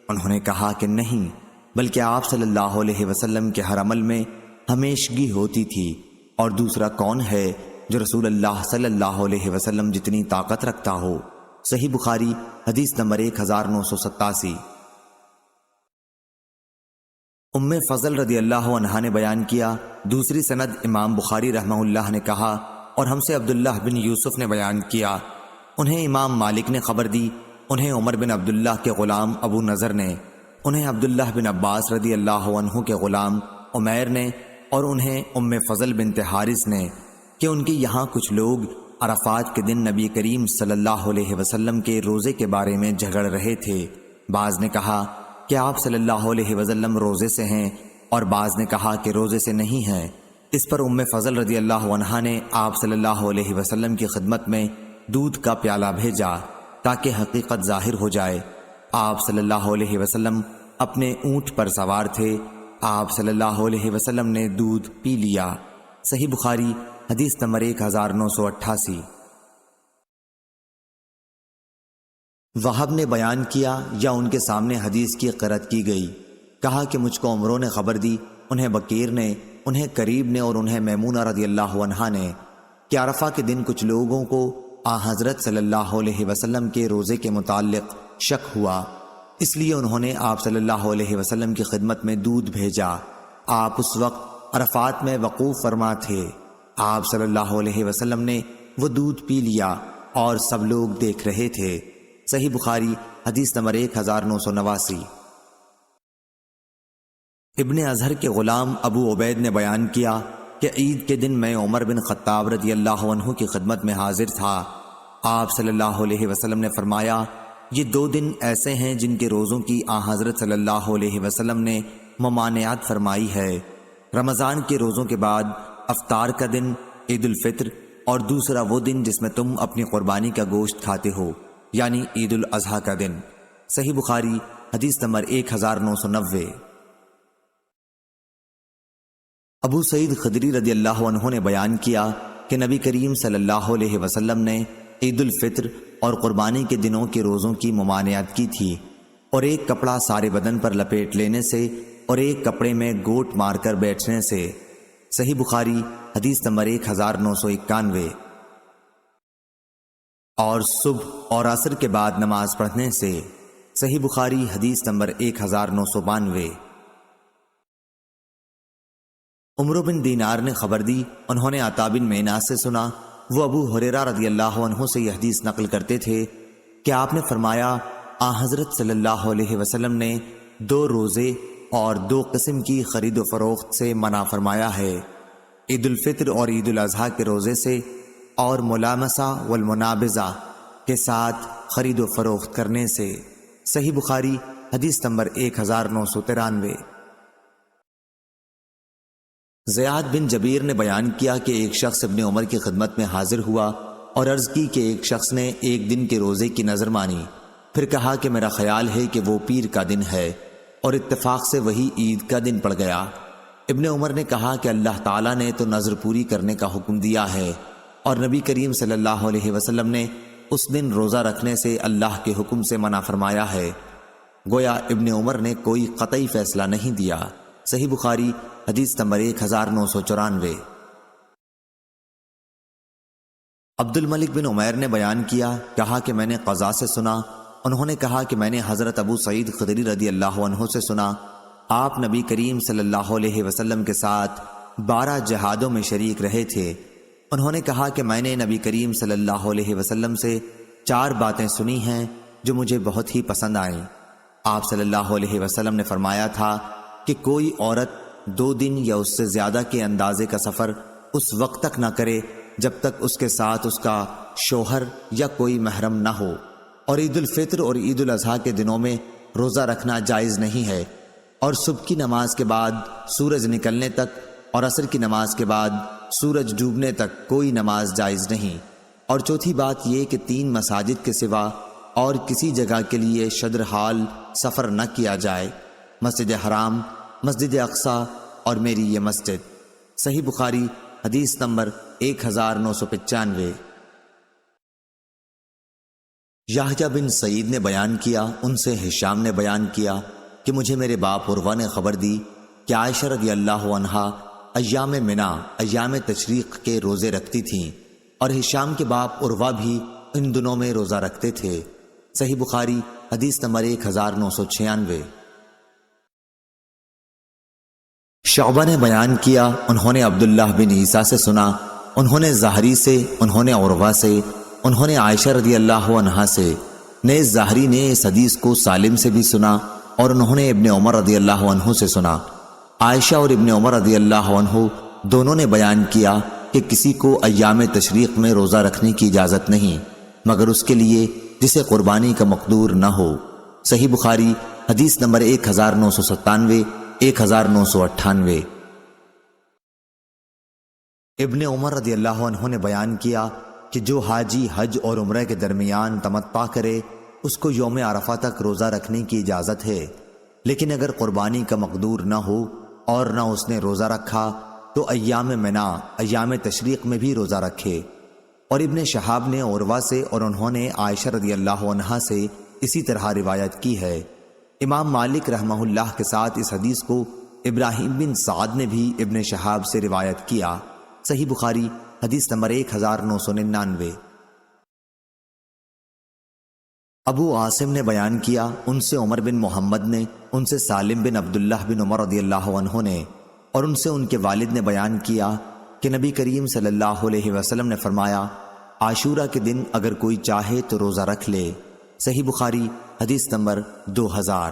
انہوں نے کہا کہ نہیں، بلکہ آپ صلی اللہ علیہ وسلم کے ہر عمل میں ہمیشگی ہوتی تھی، اور دوسرا کون ہے جو رسول اللہ صلی اللہ علیہ وسلم جتنی طاقت رکھتا ہو؟ صحیح بخاری حدیث نمبر 1987۔ ام فضل رضی اللہ عنہا نے بیان کیا، دوسری سند امام بخاری رحمہ اللہ نے کہا، اور ہم سے عبداللہ بن یوسف نے بیان کیا، انہیں امام مالک نے خبر دی، انہیں عمر بن عبداللہ کے غلام ابو نضر نے، انہیں عبداللہ بن عباس رضی اللہ عنہ کے غلام عمیر نے، اور انہیں ام فضل بنت حارث نے کہ ان کے یہاں کچھ لوگ عرفات کے دن نبی کریم صلی اللہ علیہ وسلم کے روزے کے بارے میں جھگڑ رہے تھے۔ بعض نے کہا کہ آپ صلی اللہ علیہ وسلم روزے سے ہیں، اور بعض نے کہا کہ روزے سے نہیں ہیں۔ اس پر ام فضل رضی اللہ عنہا نے آپ صلی اللہ علیہ وسلم کی خدمت میں دودھ کا پیالہ بھیجا تاکہ حقیقت ظاہر ہو جائے۔ آپ صلی اللہ علیہ وسلم اپنے اونٹ پر سوار تھے۔ آپ صلی اللہ علیہ وسلم نے دودھ پی لیا۔ صحیح بخاری حدیث نمبر 1988۔ وہب نے بیان کیا یا ان کے سامنے حدیث کی قرأت کی گئی، کہا کہ مجھ کو عمروں نے خبر دی، انہیں بکیر نے، انہیں قریب نے اور انہیں میمونہ رضی اللہ عنہا نے کہ عرفہ کے دن کچھ لوگوں کو حضرت صلی اللہ علیہ وسلم کے روزے کے متعلق شک ہوا، اس لیے انہوں نے آپ صلی اللہ علیہ وسلم کی خدمت میں دودھ بھیجا۔ آپ اس وقت عرفات میں وقوف فرما تھے۔ آپ صلی اللہ علیہ وسلم نے وہ دودھ پی لیا اور سب لوگ دیکھ رہے تھے۔ صحیح بخاری حدیث نمبر 1989۔ ابن اظہر کے غلام ابو عبید نے بیان کیا کہ عید کے دن میں عمر بن خطاب رضی اللہ عنہ کی خدمت میں حاضر تھا۔ آپ صلی اللہ علیہ وسلم نے فرمایا، یہ 2 دن ایسے ہیں جن کے روزوں کی حضرت صلی اللہ علیہ وسلم نے ممانعت فرمائی ہے۔ رمضان کے روزوں کے بعد افطار کا دن عید الفطر، اور دوسرا وہ دن جس میں تم اپنی قربانی کا گوشت کھاتے ہو، یعنی عید الاضحیٰ کا دن۔ صحیح بخاری حدیث نمبر 1990۔ ابو سعید خدری رضی اللہ عنہ نے بیان کیا کہ نبی کریم صلی اللہ علیہ وسلم نے عید الفطر اور قربانی کے دنوں کے روزوں کی ممانعت کی تھی، اور ایک کپڑا سارے بدن پر لپیٹ لینے سے اور ایک کپڑے میں گوٹ مار کر بیٹھنے سے۔ صحیح بخاری حدیث نمبر 1991۔ اور صبح اور عصر کے بعد نماز پڑھنے سے۔ صحیح بخاری حدیث نمبر 1992۔ عمرو بن دینار نے خبر دی، انہوں نے عطا بن میناس سے سنا، وہ ابو ہریرہ رضی اللہ عنہ سے یہ حدیث نقل کرتے تھے کہ آپ نے فرمایا، حضرت صلی اللہ علیہ وسلم نے 2 روزے اور 2 قسم کی خرید و فروخت سے منع فرمایا ہے، عید الفطر اور عید الاضحیٰ کے روزے سے، اور ملامسہ والمنابذہ کے ساتھ خرید و فروخت کرنے سے۔ صحیح بخاری حدیث نمبر 1993۔ زیاد بن جبیر نے بیان کیا کہ ایک شخص ابن عمر کی خدمت میں حاضر ہوا اور عرض کی کہ ایک شخص نے ایک دن کے روزے کی نظر مانی، پھر کہا کہ میرا خیال ہے کہ وہ پیر کا دن ہے، اور اتفاق سے وہی عید کا دن پڑ گیا۔ ابن عمر نے کہا کہ اللہ تعالیٰ نے تو نظر پوری کرنے کا حکم دیا ہے، اور نبی کریم صلی اللہ علیہ وسلم نے اس دن روزہ رکھنے سے اللہ کے حکم سے منع فرمایا ہے۔ گویا ابن عمر نے کوئی قطعی فیصلہ نہیں دیا۔ صحیح بخاری حدیث نمبر 1994۔ عبد الملک بن عمیر نے بیان کیا، کہا کہ میں نے قضا سے سنا، انہوں نے کہا کہ میں نے حضرت ابو سعید خدری رضی اللہ عنہ سے سنا، آپ نبی کریم صلی اللہ علیہ وسلم کے ساتھ 12 جہادوں میں شریک رہے تھے۔ انہوں نے کہا کہ میں نے نبی کریم صلی اللہ علیہ وسلم سے 4 باتیں سنی ہیں جو مجھے بہت ہی پسند آئیں۔ آپ صلی اللہ علیہ وسلم نے فرمایا تھا کہ کوئی عورت 2 دن یا اس سے زیادہ کے اندازے کا سفر اس وقت تک نہ کرے جب تک اس کے ساتھ اس کا شوہر یا کوئی محرم نہ ہو، اور عید الفطر اور عید الاضحیٰ کے دنوں میں روزہ رکھنا جائز نہیں ہے، اور صبح کی نماز کے بعد سورج نکلنے تک اور عصر کی نماز کے بعد سورج ڈوبنے تک کوئی نماز جائز نہیں۔ اور چوتھی بات یہ کہ 3 مساجد کے سوا اور کسی جگہ کے لیے شدر حال سفر نہ کیا جائے، مسجد حرام، مسجد اقصیٰ اور میری یہ مسجد۔ صحیح بخاری حدیث نمبر 1995۔ یحییٰ بن سعید نے بیان کیا، ان سے ہشام نے بیان کیا کہ مجھے میرے باپ عروہ نے خبر دی کہ عائشہ رضی اللہ عنہا ایام منا، ایام تشریق کے روزے رکھتی تھیں، اور ہشام کے باپ عروہ بھی ان دنوں میں روزہ رکھتے تھے۔ صحیح بخاری حدیث نمبر 1996۔ شعبہ نے بیان کیا، انہوں نے عبداللہ بن عیسیٰ سے سنا، انہوں نے زہری سے، انہوں نے عروہ سے، انہوں نے عائشہ رضی اللہ عنہا سے، نیز زہری نے اس حدیث کو سالم سے بھی سنا، اور انہوں نے ابن عمر رضی اللہ عنہ سے سنا۔ عائشہ اور ابن عمر رضی اللہ عنہ دونوں نے بیان کیا کہ کسی کو ایام تشریق میں روزہ رکھنے کی اجازت نہیں مگر اس کے لیے جسے قربانی کا مقدور نہ ہو۔ صحیح بخاری حدیث نمبر 1997، 1998۔ ابن عمر رضی اللہ عنہ نے بیان کیا کہ جو حاجی حج اور عمرہ کے درمیان تمتع کرے اس کو یوم عرفہ تک روزہ رکھنے کی اجازت ہے، لیکن اگر قربانی کا مقدور نہ ہو اور نہ اس نے روزہ رکھا تو ایام منا، ایام تشریق میں بھی روزہ رکھے۔ اور ابن شہاب نے عروہ سے اور انہوں نے عائشہ رضی اللہ عنہا سے اسی طرح روایت کی ہے۔ امام مالک رحمہ اللہ کے ساتھ اس حدیث کو ابراہیم بن سعد نے بھی ابن شہاب سے روایت کیا۔ صحیح بخاری حدیث نمبر 1999۔ ابو عاصم نے بیان کیا، ان سے عمر بن محمد نے، ان سے سالم بن عبداللہ بن عمر رضی اللہ عنہ نے، اور ان سے ان کے والد نے بیان کیا کہ نبی کریم صلی اللہ علیہ وسلم نے فرمایا، عاشورہ کے دن اگر کوئی چاہے تو روزہ رکھ لے۔ صحیح بخاری حدیث نمبر 2000۔